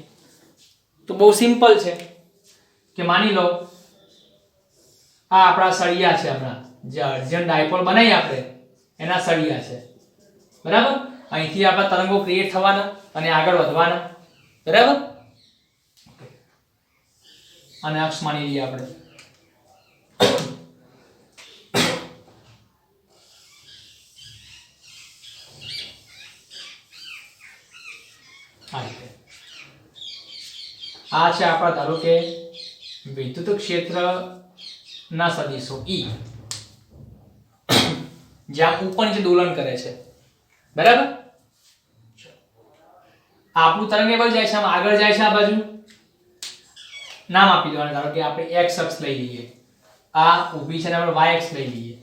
તો બહુ સિમ્પલ છે કે માની લો આ આપણા સળિયા છે આપણા જે અર્જન્ટ ડાયપોલ બનાવી આપણે એના સળિયા છે બરાબર. અહીંથી આપણા તરંગો ક્રિએટ થવાના અને આગળ વધવાના બરાબર. અને અક્ષ માની લઈએ આપણે આ છે આપણા ધારો કે વિદ્યુત ક્ષેત્ર ના સદિશો E જ્યાં ઉપર નીચે દોલન કરે છે બરાબર. આપણું તરંગ એ બાજુ જાય છે આમ આગળ જાય છે આ બાજુ નામ આપી દેવાનું. ધારો કે આપણે x અક્ષ લઈ લઈએ આ ઊભી છે ને આપણે y અક્ષ લઈ લઈએ.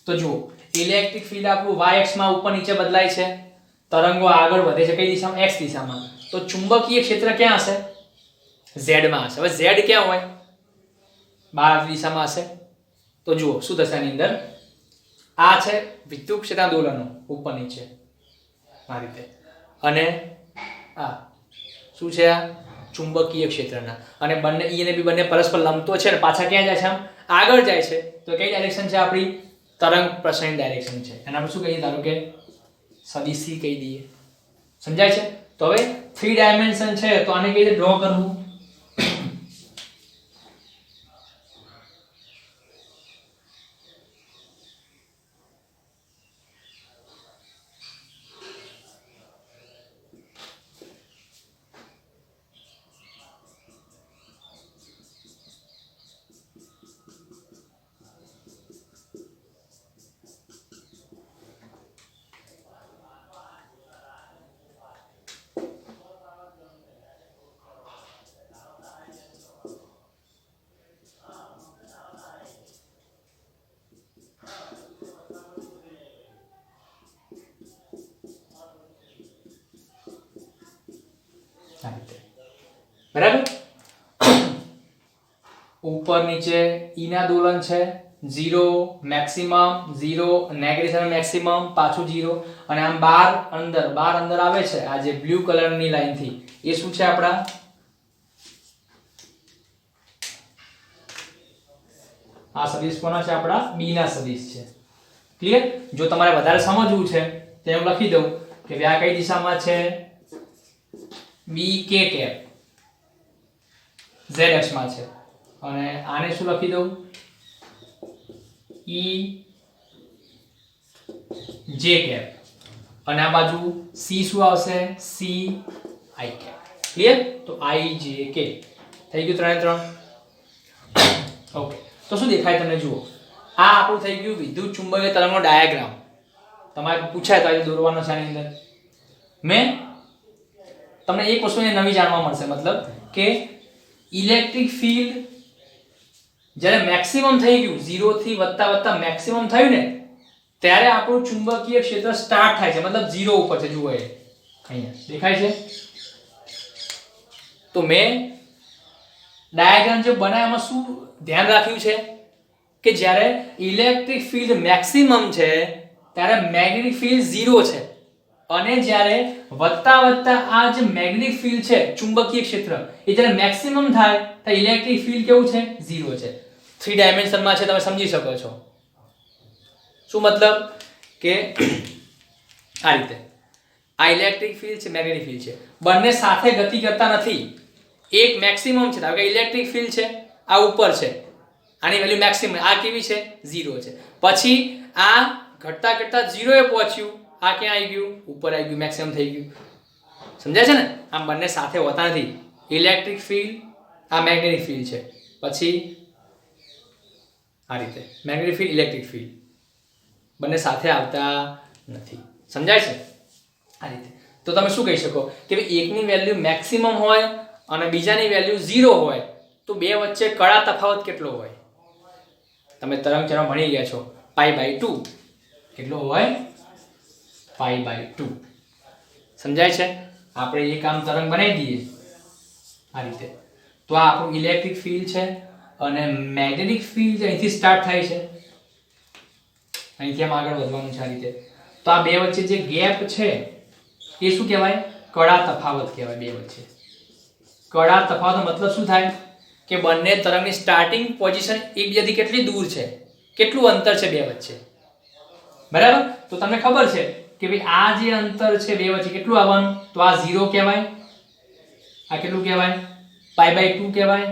તો જુઓ ઇલેક્ટ્રિક ફીલ્ડ આપણું y અક્ષ માં ઉપર નીચે બદલાય છે તરંગો આગળ વધે છે કઈ દિશામાં x દિશામાં. તો ચુંબકીય ક્ષેત્ર ક્યાં હશે z માં હશે. હવે z ક્યાં હોય બહાર દિશામાં હશે. તો જુઓ શું થશે આની અંદર આ છે વિદ્યુત ક્ષેત્ર દોલનો ઉપર નીચે આ રીતે અને આ શું છે આ ચુંબકીય ક્ષેત્રના અને બંને E અને B બંને પરસ્પર લંબતો છે ને પાછા ક્યાં જાય છે આમ આગળ જાય છે. તો કઈ ડાયરેક્શન છે આપણી તરંગ પ્રસરણ ડાયરેક્શન છે અને આપણે શું કહીએ ધારો કે સદિશ C કહી દઈએ. સમજાય છે. તો હવે 3 ડાયમેન્શન છે તો આને કઈ રીતે ડ્રો કરવું બરાબર. ઉપર નીચે E ના દોલન છે 0 મેક્સિમમ 0 નેગેટિવ મેક્સિમમ પાછું 0 અને આમ બાર અંદર આવે છે આ જે બ્લુ કલરની લાઈન થી એ શું છે આપડા આ સદિશ કોના છે આપડા B ના સદિશ છે. ક્લિયર. જો તમારે વધારે સમજવું છે તો હું લખી દઉં કે આ કઈ દિશામાં છે B k કેપ z અક્ષમાં છે અને આને શું લખી દઉં E j કેપ અને આ બાજુ C શું આવશે C I કેપ. ક્લિયર. તો I j k થઈ ગયું 3 3. ઓકે તો શું દેખાય તમને જુઓ આ આપણું થઈ ગયું વિદ્યુત ચુંબકીય તરંગનો ડાયાગ્રામ. તમારે પૂછાય તો આ દોરવાનો છે આની અંદર. મેં તમને એક વસ્તુ નવી જાણવા મળશે મતલબ કે ઇલેક્ટ્રિક ફીલ્ડ જ્યારે મેક્સિમમ થઈ ગયું 0 થી વધતા મેક્સિમમ થયું ને ત્યારે આપણું ચુંબકીય ક્ષેત્ર સ્ટાર્ટ થાય છે મતલબ 0 ઉપર છે. જુઓ એ અહીંયા દેખાય છે. તો મેં ડાયાગ્રામ જે બનાવ્યામાં શું ધ્યાન રાખ્યું છે કે જ્યારે ઇલેક્ટ્રિક ફીલ્ડ મેક્સિમમ છે ત્યારે મેગ્નેટિક ફીલ્ડ 0 છે અને જ્યારે વધતા વધતા આ જે મેગ્નેટિક ફિલ્ડ છે ચુંબકીય ક્ષેત્ર એ જ્યારે મેક્સિમમ થાય તો ઇલેક્ટ્રિક ફિલ્ડ કેવું છે 0 છે 3 ડાયમેન્શનમાં છે તમે સમજી શકો છો શું મતલબ કે આ રીતે આ ઇલેક્ટ્રિક ફિલ્ડ છે મેગ્નેટિક ફિલ્ડ છે બંને સાથે ગતિ કરતા નથી એક મેક્સિમમ છે ધારો કે ઇલેક્ટ્રિક ફિલ્ડ છે આ ઉપર છે આની વેલ્યુ મેક્સિમમ આ કેવી છે 0 છે પછી આ ઘટતા ઘટતા 0 એ પહોંચ્યું આ ક્યાં આવી ગયું ઉપર આવી ગયું મેક્સિમમ થઈ ગયું સમજાય છે ને આમ બંને સાથે હોતા નથી ઇલેક્ટ્રિક ફિલ્ડ આ મેગ્નેટિક ફિલ્ડ છે પછી આ રીતે મેગ્નેટિક ફિલ્ડ ઇલેક્ટ્રિક ફિલ્ડ બંને સાથે આવતા નથી સમજાય છે આ રીતે તો તમે શું કહી શકો કે એકની વેલ્યુ મેક્સિમમ હોય અને બીજાની વેલ્યુ 0 હોય તો બે વચ્ચે કડા તફાવત કેટલો હોય તમે તરંગ ચરણ ભણી ગયા છો π/2 કેટલો હોય π/2 સમજાય છે આપણે એક આમ તરંગ બનાવી દઈએ આ રીતે તો આ આપણું ઇલેક્ટ્રિક ફિલ્ડ છે અને મેગ્નેટિક ફિલ્ડ અહીંથી સ્ટાર્ટ થાય છે અહીંથી આમ આગળ વધવાનું છે આ રીતે તો આ બે વચ્ચે જે ગેપ છે એ શું કહેવાય કડા તફાવત કહેવાય બે વચ્ચે કડા તફાવતનો મતલબ શું થાય કે બંને તરંગની સ્ટાર્ટિંગ પોઝિશન એકબીજાથી કેટલી દૂર છે કેટલું અંતર છે બે વચ્ચે બરાબર તો તમને ખબર છે કે ભાઈ આ જે અંતર છે બે વચ્ચે કેટલું આવવાનું તો આ 0 કહેવાય આ કેટલું કહેવાય π/2 કહેવાય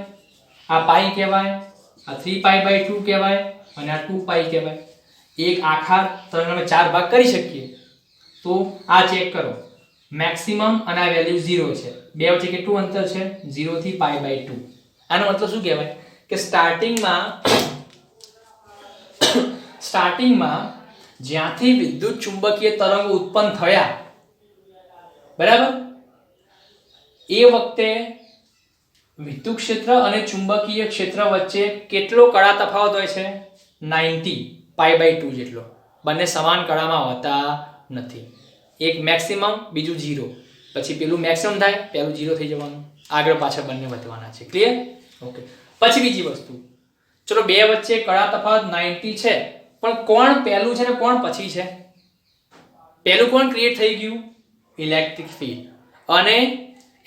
આ π કહેવાય આ 3π/2 કહેવાય અને આ 2π કહેવાય એક આખા તરંગને અમે 4 ભાગ કરી શકીએ તો આ ચેક કરો મેક્સિમમ અને આ વેલ્યુ 0 છે બે વચ્ચે કેટલું અંતર છે 0 થી π/2 આનો મતલબ શું કહેવાય કે સ્ટાર્ટિંગમાં જ્યાંથી વિદ્યુત ચુંબકીય તરંગો ઉત્પન્ન થયા બરાબર એ વખતે વિદ્યુત ક્ષેત્ર અને ચુંબકીય ક્ષેત્ર વચ્ચે કેટલો કડા તફાવત હોય છે 90 π/2 જેટલો બંને સમાન કડામાં હોતા નથી એક મેક્સિમમ બીજું 0 પછી પેલું મેક્સિમમ થાય પેલું 0 થઈ જવાનું આગળ પાછળ બંને વધવાના છે ક્લિયર ઓકે પછી બીજી વસ્તુ ચલો બે વચ્ચે કડા તફાવત 90 છે પણ કોણ પહેલું છે ને કોણ પછી છે પહેલું કોણ ક્રિએટ થઈ ગયું ઇલેક્ટ્રિક ફિલ્ડ અને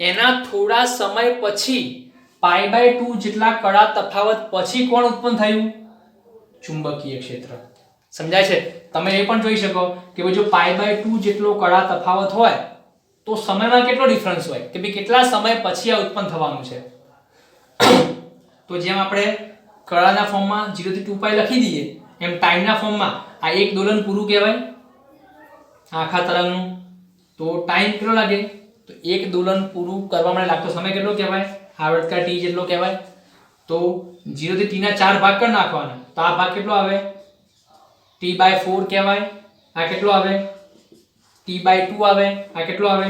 એના થોડા સમય પછી π/2 જેટલા કડા તફાવત પછી કોણ ઉત્પન્ન થયું ચુંબકીય ક્ષેત્ર સમજાય છે તમે એ પણ જોઈ શકો કે જો π/2 જેટલો કડા તફાવત હોય તો સમયમાં કેટલો ડિફરન્સ હોય કે ભાઈ કેટલા સમય પછી આ ઉત્પન્ન થવાનું છે તો જેમ આપણે કડાના ફોર્મમાં 0 થી 2π લખી દઈએ એમ ટાઈમના ફોર્મમાં આ એક દોલન પૂરું કહેવાય આખા તરંગનું તો ટાઈમ કેટલો લાગે તો એક દોલન પૂરું કરવા માટે લાગતો સમય કેટલો કહેવાય આવર્તકાળ t જેટલો કહેવાય તો 0 થી t ના 4 ભાગ કરી નાખવાના તો આ ભાગ કેટલો આવે t/4 કહેવાય આ કેટલો આવે t/2 આવે આ કેટલો આવે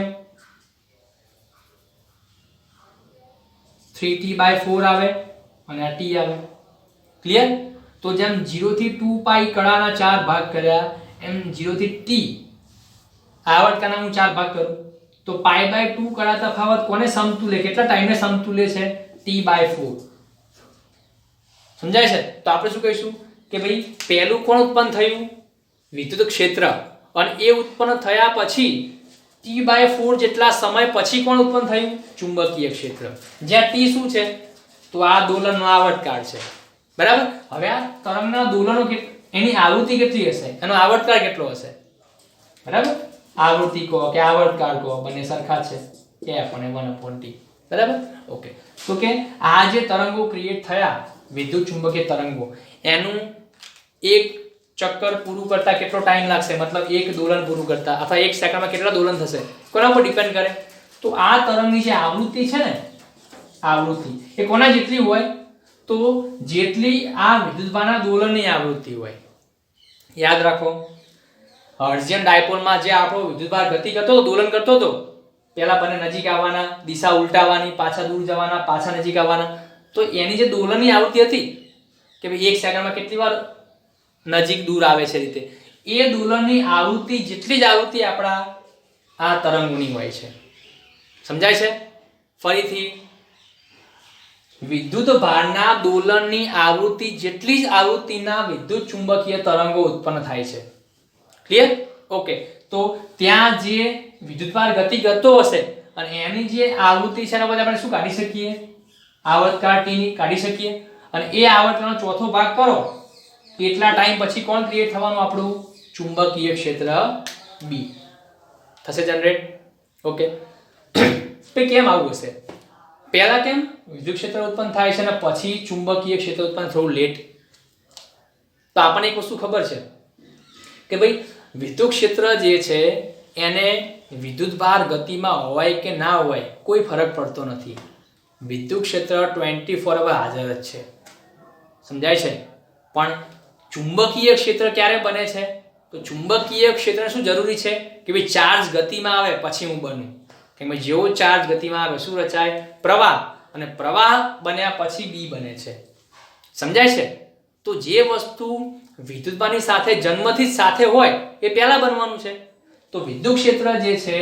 3t/4 આવે અને આ t આવે ક્લિયર તો જેમ 0 થી 2π કડાના 4 ભાગ કર્યા એમ 0 થી t આવર્તકાળના હું 4 ભાગ કરું તો π/2 કડા તફાવત કોને સમતુલ્ય કેટલા ટાઈમને સમતુલ્ય છે t/4 સમજાય છે તો આપણે શું કહીશું કે ભાઈ પહેલું કોણ ઉત્પન્ન થયું વિદ્યુત ક્ષેત્ર અને એ ઉત્પન્ન થયા પછી t/4 જેટલા સમય પછી કોણ ઉત્પન્ન થયું ચુંબકીય ક્ષેત્ર જ્યાં t શું છે તો આ દોલનનો આવર્તકાળ છે બરાબર હવે આ તરંગના દોલનો એની આવૃત્તિ કેટલી હશે એનો આવર્તકાળ કેટલો હશે બરાબર આવૃત્તિ કહો કે આવર્તકાળ કહો બંને સરખા છે f અને 1/t બરાબર ઓકે તો કે આ જે તરંગો ક્રિએટ થયા વિદ્યુત ચુંબકીય તરંગો એનું એક ચક્કર પૂરું કરતા કેટલો ટાઈમ લાગશે મતલબ એક દોલન પૂરું કરતા અથવા એક સેકન્ડમાં કેટલા દોલન થશે કોના પર ડિપેન્ડ કરે તો આ તરંગની જે આવૃત્તિ છે ને આવૃત્તિ એ કોના જેટલી હોય તો જેટલી આ વિદ્યુતભારના દોલનની આવૃત્તિ હોય યાદ રાખો હર્ટ્ઝિયન ડાયપોલમાં જે આપણો વિદ્યુતભાર ગતિ કરતો હતો દોલન કરતો હતો પહેલા બંને નજીક આવવાના દિશા ઉલટાવવાની પાછા દૂર જવાના પાછા નજીક આવવાના તો એની જે દોલનની આવૃત્તિ હતી કે ભાઈ એક સેકન્ડમાં કેટલી વાર નજીક દૂર આવે છે રીતે એ દોલનની આવૃત્તિ જેટલી જ આવૃત્તિ આપણા આ તરંગોની હોય છે સમજાય છે ફરીથી વિદ્યુત ભારના દોલનની આવૃત્તિ જેટલી જ આવૃત્તિના વિદ્યુત ચુંબકીય તરંગો ઉત્પન્ન થાય છે ક્લિયર ઓકે તો ત્યાં જે વિદ્યુતભાર ગતિ કરતો હશે અને એની જે આવૃત્તિ છે એના પર આપણે શું કાઢી શકીએ, આવર્તકાળ t ની કાઢી શકીએ અને એ આવર્તનો ચોથો ભાગ કરો એટલા ટાઈમ પછી કોણ ક્રિએટ થવાનું, આપણું ચુંબકીય ક્ષેત્ર B થશે જનરેટ. ઓકે, તો કેમ આવું હશે? પહેલા કેમ વિદ્યુત ક્ષેત્ર ઉત્પન્ન થાય છે અને પછી ચુંબકીય ક્ષેત્ર ઉત્પન્ન થોડું લેટ? તો આપણને એક વસ્તુ ખબર છે કે ભાઈ વિદ્યુત ક્ષેત્ર જે છે એને વિદ્યુતભાર ગતિમાં હોય કે ના હોય કોઈ ફરક પડતો નથી. વિદ્યુત ક્ષેત્ર 24 અવર હાજર જ છે, સમજાય છે? પણ ચુંબકીય ક્ષેત્ર ક્યારે બને છે? તો ચુંબકીય ક્ષેત્ર શું જરૂરી છે કે ભાઈ ચાર્જ ગતિમાં આવે પછી હું બનું. કે ભાઈ જેવો ચાર્જ ગતિમાં આવે શું રચાય? પ્રવાહ. અને પ્રવાહ બન્યા પછી B બને છે, સમજાય છે? તો જે વસ્તુ વિદ્યુતભારની સાથે જન્મથી જ સાથે હોય એ પહેલા બનવાનું છે. તો વિદ્યુત ક્ષેત્ર જે છે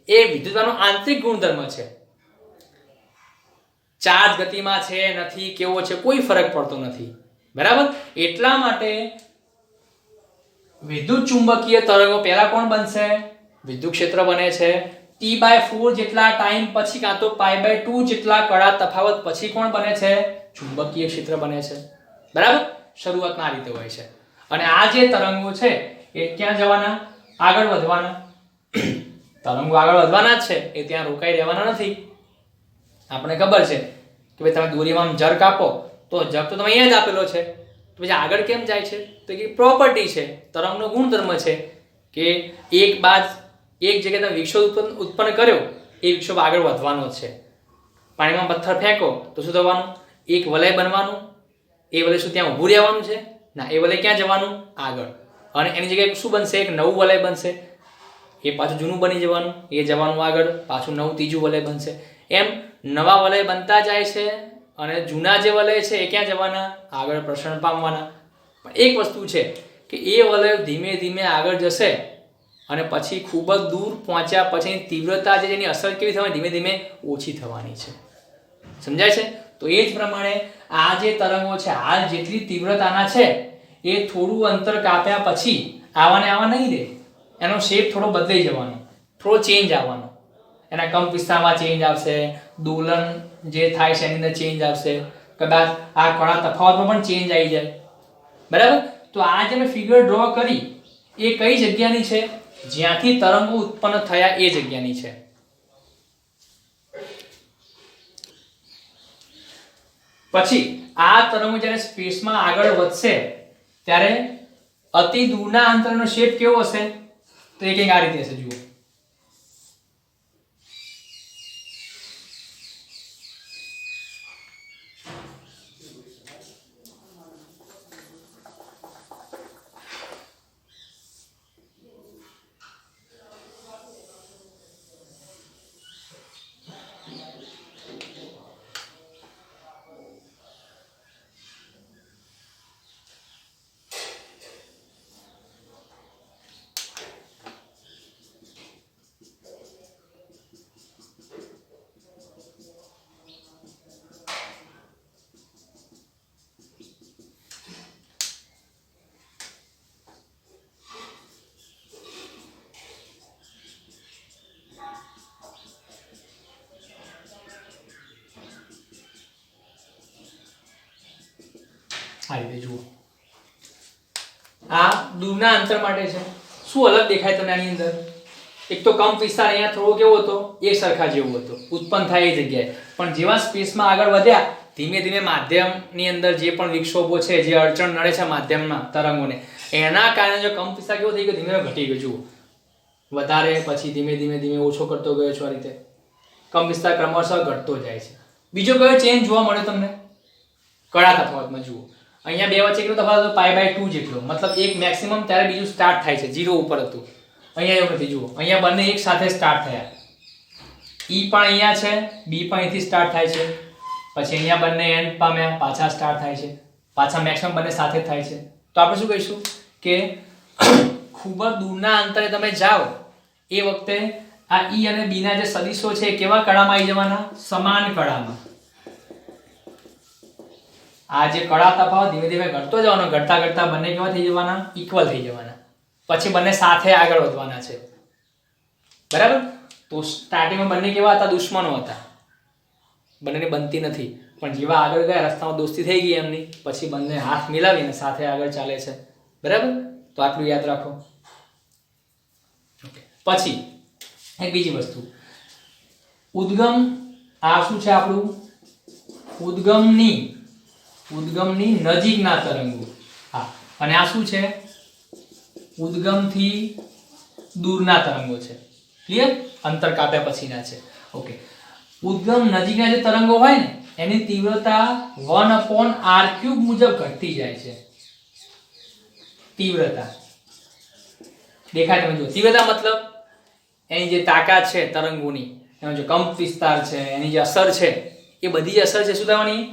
એ વિદ્યુતભારનો આંતરિક ગુણધર્મ છે. ચાર્જ ગતિમાં છે નથી કેવો છે કોઈ ફરક પડતો નથી, બરાબર? એટલા માટે વિદ્યુત ચુંબકીય તરંગો પહેલા કોણ બનશે? વિદ્યુત ક્ષેત્ર બને છે. T/4 જેટલા ટાઈમ પછી કાં તો π/2 જેટલા કળા તફાવત પછી કોણ બને છે? ચુંબકીય ક્ષેત્ર બને છે, બરાબર? શરૂઆતમાં આ રીતે હોય છે. અને આ જે તરંગો છે એ ક્યાં જવાના? આગળ વધવાના. તરંગો આગળ વધવાના જ છે, એ ત્યાં રોકાઈ રહેવાના નથી. આપણે ખબર છે કે ભાઈ તમે દોરીમાં જર કાપો તો જગ તો તમે અહીંયા જ આપેલો છે, તો પછી આગળ કેમ જાય છે? તો એક પ્રોપર્ટી છે, તરંગનો ગુણધર્મ છે કે એક જગ્યાએ તમે વિક્ષોભ ઉત્પન્ન કર્યો એ વિક્ષોભ આગળ વધવાનો જ છે. પાણીમાં પથ્થર ફેંકો તો શું થવાનું? એક વલય બનવાનું. એ વલય શું ત્યાં ઊભું રહેવાનું છે? ના, એ વલય ક્યાં જવાનું? આગળ. અને એની જગ્યાએ શું બનશે? એક નવું વલય બનશે. એ પાછું જૂનું બની જવાનું, એ જવાનું આગળ, પાછું નવું ત્રીજું વલય બનશે. એમ નવા વલય બનતા જાય છે અને જૂના જે વલય છે એ ક્યાં જવાના? આગળ પ્રસરણ પામવાના. પણ એક વસ્તુ છે કે એ વલય ધીમે ધીમે આગળ જશે અને પછી ખૂબ જ દૂર પહોંચ્યા પછી તીવ્રતા જે એની અસર કેવી થવાની? ધીમે ધીમે ઓછી થવાની છે, સમજાય છે? તો એ જ પ્રમાણે આ જે તરંગો છે હાલ જેટલી તીવ્રતાના છે એ થોડું અંતર કાપ્યા પછી આવા નહીં રહે, એનો શેપ થોડો બદલાઈ જવાનો, થોડો ચેન્જ આવવાનો. એના કંપ વિસ્તારમાં ચેન્જ આવશે, દોલન જે થાય છે એની અંદર ચેન્જ આવશે, કદાચ આ કળા તફાવતમાં પણ ચેન્જ આવી જાય, બરાબર? તો આ જે મેં ફિગર ડ્રો કરી એ કઈ જગ્યાની છે? જ્યાંથી તરંગો ઉત્પન્ન થયા એ જગ્યાની છે. પછી આ તરંગો જ્યારે સ્પેસમાં આગળ વધશે ત્યારે અતિ દૂરના અંતરનો શેપ કેવો હશે? તો એ કંઈક આ રીતે હશે, જુઓ. આ રીતે જુઓ, આ દૂરના અંતર માટે છે. શું અલગ દેખાય તમને આની અંદર? એક તો કંપ વિસ્તાર અહીંયા થોડો કેવો હતો? એક સરખા જેવો હતો, ઉત્પન્ન થાય એ જગ્યાએ. પણ જેવા સ્પેસમાં આગળ વધ્યા ધીમે ધીમે માધ્યમની અંદર જે પણ વિક્ષોભો છે, જે અડચણ નડે છે માધ્યમમાં તરંગોને, એના કારણે જો કંપ વિસ્તાર કેવો થઈ ગયો? ધીમે ધીમે ઘટી ગયો. જુઓ, વધારે પછી ધીમે ધીમે ઓછો કરતો ગયો છે. આ રીતે કંપ વિસ્તાર ક્રમશઃ ઘટતો જાય છે. બીજો કયો ચેન્જ જોવા મળ્યો તમને? કળા તફાવતમાં જુઓ, અહીંયા બે વચ્ચે કેટલો તફાવત હતો? π/2 જેટલો. મતલબ એક મેક્સિમમ ત્યારે બીજું સ્ટાર્ટ થાય છે, 0 ઉપર હતું. અહીંયા એવું નથી. જુઓ, અહીંયા બંને એક સાથે સ્ટાર્ટ થયા. E પણ અહીંયા છે, B પણ અહીંથી સ્ટાર્ટ થાય છે, પછી અહીંયા બંને એન્ડ પામ્યા, પાછા સ્ટાર્ટ થાય છે, પાછા મેક્સિમમ બંને સાથે થાય છે. તો આપણે શું કહીશું કે ખૂબ જ દૂરના અંતરે તમે જાઓ એ વખતે આ E અને B ના જે સદિશો છે એ કેવા કળામાં આવી જવાના? સમાન કળામાં. આ જે કળા તફાવત ધીમે ધીમે ઘટતો જવાનો, ઘટતા ઘટતા બંને કેવા થઈ જવાના? ઇક્વલ થઈ જવાના. પછી બંને સાથે આગળ વધવાના છે. બરાબર. તો સ્ટાર્ટિંગમાં બંને કેવા હતા? દુશ્મનો હતા, બંનેને બનતી નથી, પણ જેવા આગળ ગયા રસ્તામાં દોસ્તી થઈ ગઈ એમની, પછી બંને હાથ મિલાવીને સાથે આગળ ચાલે છે. બરાબર. તો આટલું યાદ રાખો. પછી એક બીજી વસ્તુ, ઉદ્ગમ. આ શું છે આપણું? ઉદ્ગમની નજીકના તરંગો. હા, અને આ શું છે? ઉદ્ગમથી દૂરના તરંગો છે. ક્લિયર? અંતર કાપ્યા પછીના છે. ઓકે. ઉદ્ગમ નજીકના જે તરંગો હોય ને એની તીવ્રતા 1/r³ મુજબ ઘટતી જાય છે. તીવ્રતા દેખાય તમે જો. તીવ્રતા મતલબ એની જે તાકાત છે તરંગોની, એનો જે કંપ વિસ્તાર છે, એની જે અસર છે, એ બધી જે અસર છે શું થવાની?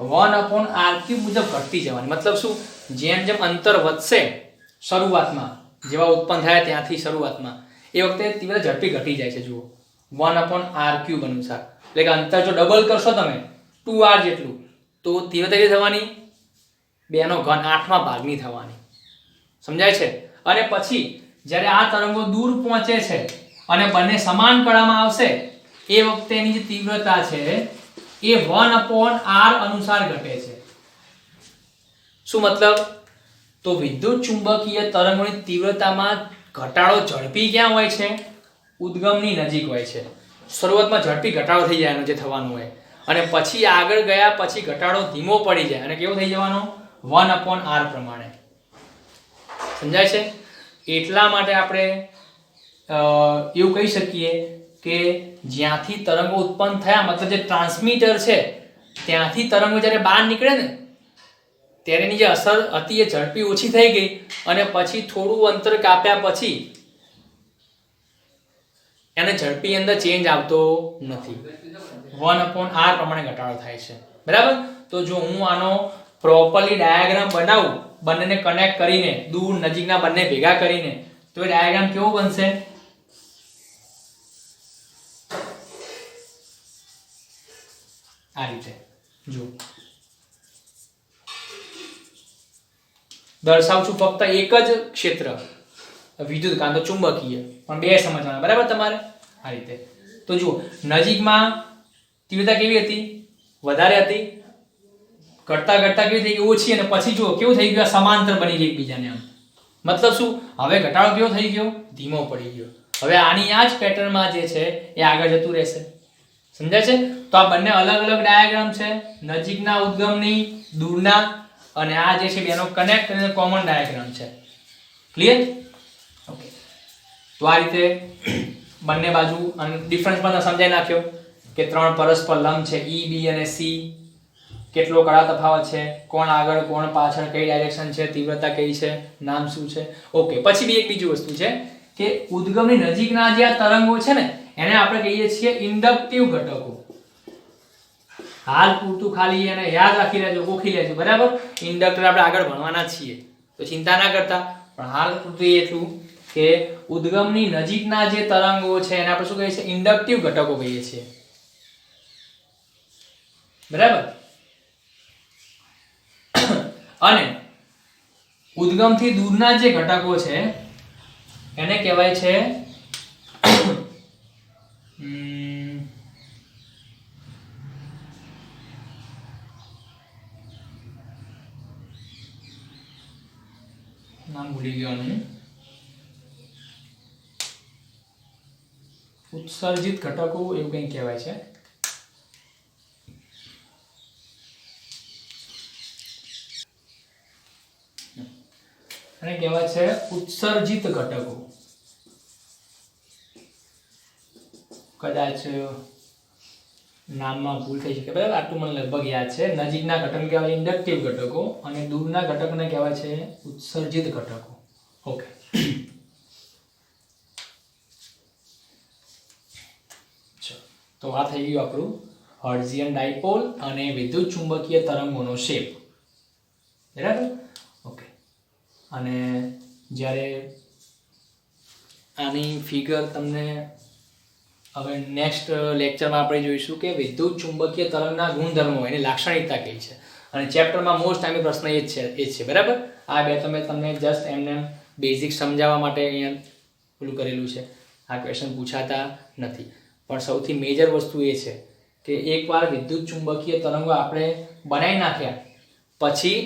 1/r³ મુજબ ઘટતી જવાની. મતલબ શું? જેમ જેમ અંતર વધશે શરૂઆતમાં, જેવા ઉત્પન્ન થયા ત્યાંથી શરૂઆતમાં, એ વખતે તીવ્રતા ઝડપી ઘટી જાય છે. જુઓ, 1/r³ અનુસાર. એટલે કે અંતર જો ડબલ કરશો તમે 2r જેટલું, તો તીવ્રતા કેટલી થવાની? 2/3, 8મા ભાગની થવાની. સમજાય છે? અને પછી જ્યારે આ તરંગો દૂર પહોંચે છે અને બંને સમાન કળામાં આવશે, એ વખતે એની જે તીવ્રતા છે એ 1/r અનુસાર ઘટે છે. શું મતલબ? તો વિદ્યુત ચુંબકીય તરંગોની તીવ્રતામાં ઘટાડો ઝડપી ક્યાં હોય છે? ઉદ્ગમની નજીક હોય છે. શરૂઆતમાં ઝડપી ઘટાડો થઈ જાય એનો જે થવાનો હોય, અને પછી આગળ ગયા પછી ઘટાડો ધીમો પડી જાય અને કેવો થઈ જવાનો? 1/r પ્રમાણે. સમજાય છે? એટલા માટે આપણે એવું કહી શકીએ કે જ્યાંથી તરંગો ઉત્પન્ન થયા, મતલબ જે ટ્રાન્સમીટર છે ત્યાંથી તરંગો જ્યારે બહાર નીકળે ને ત્યારે એની જે અસર હતી એ ઝડપી ઓછી થઈ ગઈ, અને પછી થોડું અંતર કાપ્યા પછી એને ઝડપી અંદર ચેન્જ આવતો નથી. 1/r પ્રમાણે ઘટાડો થાય છે. બરાબર. તો જો હું આનો પ્રોપરલી ડાયાગ્રામ બનાવું, બંનેને કનેક્ટ કરીને, દૂર નજીકના બંને ભેગા કરીને, તો એ ડાયાગ્રામ કેવો બનશે? આ રીતે જો દર્શાવું છું. ફક્ત એક જ ક્ષેત્ર વિદ્યુત કાં તો ચુંબકીય, પણ બે સમજવાના. બરાબર તમારે? આ રીતે. તો જુઓ, નજીકમાં તીવ્રતા કેવી હતી? વધારે હતી. ઘટતા ઘટતા કેવી થઈ ગઈ? ઓછી. અને પછી જુઓ કેવું થઈ ગયું? સમાંતર બની ગઈ એકબીજાને. આમ મતલબ શું? હવે ઘટાડો કેવો થઈ ગયો? ધીમો પડી ગયો. હવે આની આ જ પેટર્નમાં જે છે એ આગળ જતું રહેશે. સમજાય છે? તો આ બંને અલગ અલગ ડાયાગ્રામ છે, નજીકના ઉદ્ગમની, દૂરના, અને આ જે છે બેનો કનેક્ટ કરીને કોમન ડાયાગ્રામ છે. ક્લિયર? ઓકે. તો આ રીતે બંને બાજુ અને ડિફરન્સ પણ સમજાઈ નાખ્યો કે ત્રણ પરસ્પર લંબ છે, E, B અને C. કેટલો કળા તફાવત છે, કોણ આગળ કોણ પાછળ, કઈ ડાયરેક્શન છે, તીવ્રતા કઈ છે, નામ શું છે. ઓકે. પછી બી એક બીજી વસ્તુ છે કે ઉદ્ગમની નજીકના જે આ તરંગો છે ને એને આપણે કહીએ છીએ ઇન્ડક્ટિવ ઘટકો. હાલ પૂરતું ખાલી એને યાદ રાખી લેજો, ગોખી લેજો. બરાબર? ઇન્ડક્ટર આપણે આગળ ભણવાના છીએ તો ચિંતા ના કરતા, પણ હાલ પૂરતું એટલું કે ઉદ્ગમની નજીકના જે તરંગો છે એને આપણે શું કહીએ છીએ? ઇન્ડક્ટિવ ઘટકો કહીએ છીએ. બરાબર? અને ઉદ્ગમથી દૂરના જે ઘટકો છે એને કહેવાય છે નામ ભૂલી ગયો નહીં, ઉત્સર્જિત ઘટકો એવું કંઈ કહેવાય છે. અને કહેવાય છે ઉત્સર્જિત ઘટકો. કદાચ નામમાં ભૂલ થઈ શકે. બરાબર? આટલું મને લગભગ યાદ છે. નજીકના ઘટક કહેવાય ઇન્ડક્ટિવ ઘટકો અને દૂરના ઘટકને કહેવાય છે ઉત્સર્જિત ઘટકો. ઓકે. તો આ થઈ ગયું આપણું હર્ટ્ઝિયન ડાયપોલ અને વિદ્યુત ચુંબકીય તરંગોનો શેપ. બરાબર? ઓકે. અને જ્યારે આની ફિગર તમને હવે નેક્સ્ટ લેક્ચરમાં આપણે જોઈશું કે વિદ્યુત ચુંબકીય તરંગના ગુણધર્મો, એની લાક્ષણિકતા કઈ છે. અને ચેપ્ટરમાં મોસ્ટ ટાઈમ પ્રશ્ન એ જ છે. બરાબર? આ બે તમને જસ્ટ એમને બેઝિક સમજાવવા માટે અહીંયા પેલું કરેલું છે. આ ક્વેશ્ચન પૂછાતા નથી. પણ સૌથી મેજર વસ્તુ એ છે કે એકવાર વિદ્યુત ચુંબકીય તરંગો આપણે બનાવી નાખ્યા પછી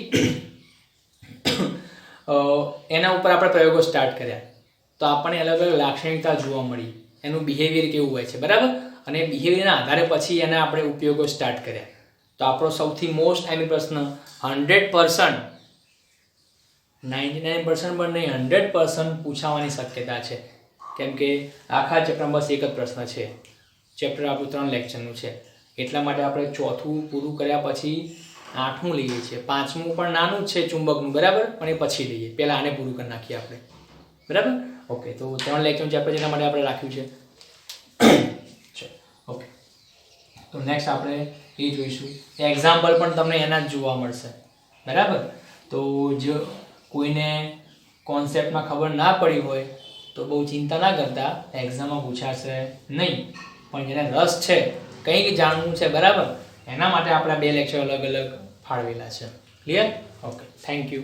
એના ઉપર આપણે પ્રયોગો સ્ટાર્ટ કર્યા તો આપણને અલગ અલગ લાક્ષણિકતા જોવા મળી, એનું બિહેવિયર કેવું હોય છે, બરાબર. અને બિહેવિયરના આધારે પછી એના આપણે ઉપયોગો સ્ટાર્ટ કર્યા. તો આપણો સૌથી મોસ્ટ પ્રશ્ન 100%, 99% પણ નહીં, 100% પૂછાવાની શક્યતા છે. કેમ કે આખા ચેપ્ટરમાં બસ એક જ પ્રશ્ન છે. ચેપ્ટર આપણું 3 લેક્ચરનું છે, એટલા માટે આપણે ચોથું પૂરું કર્યા પછી 8મું લઈએ છીએ. 5મું પણ નાનું જ છે ચુંબકનું, બરાબર, પણ એ પછી લઈએ, પહેલાં આને પૂરું કરી નાખીએ આપણે, બરાબર. ઓકે, તો 3 લેક્ચરનું ચેપ્ટર જેના માટે આપણે રાખ્યું છે. ઓકે, તો નેક્સ્ટ આપણે એ જોઈશું. એક્ઝામ્પલ પણ તમને એના જ જોવા મળશે, બરાબર. તો જો કોઈને કોન્સેપ્ટમાં ખબર ના પડી હોય તો બહુ ચિંતા ના કરતા, એક્ઝામમાં પૂછાશે નહીં. પણ જેને રસ છે, કંઈક જાણવું છે, બરાબર, એના માટે આપણા 2 લેક્ચર અલગ અલગ ફાળવેલા છે. ક્લિયર? Okay, thank you.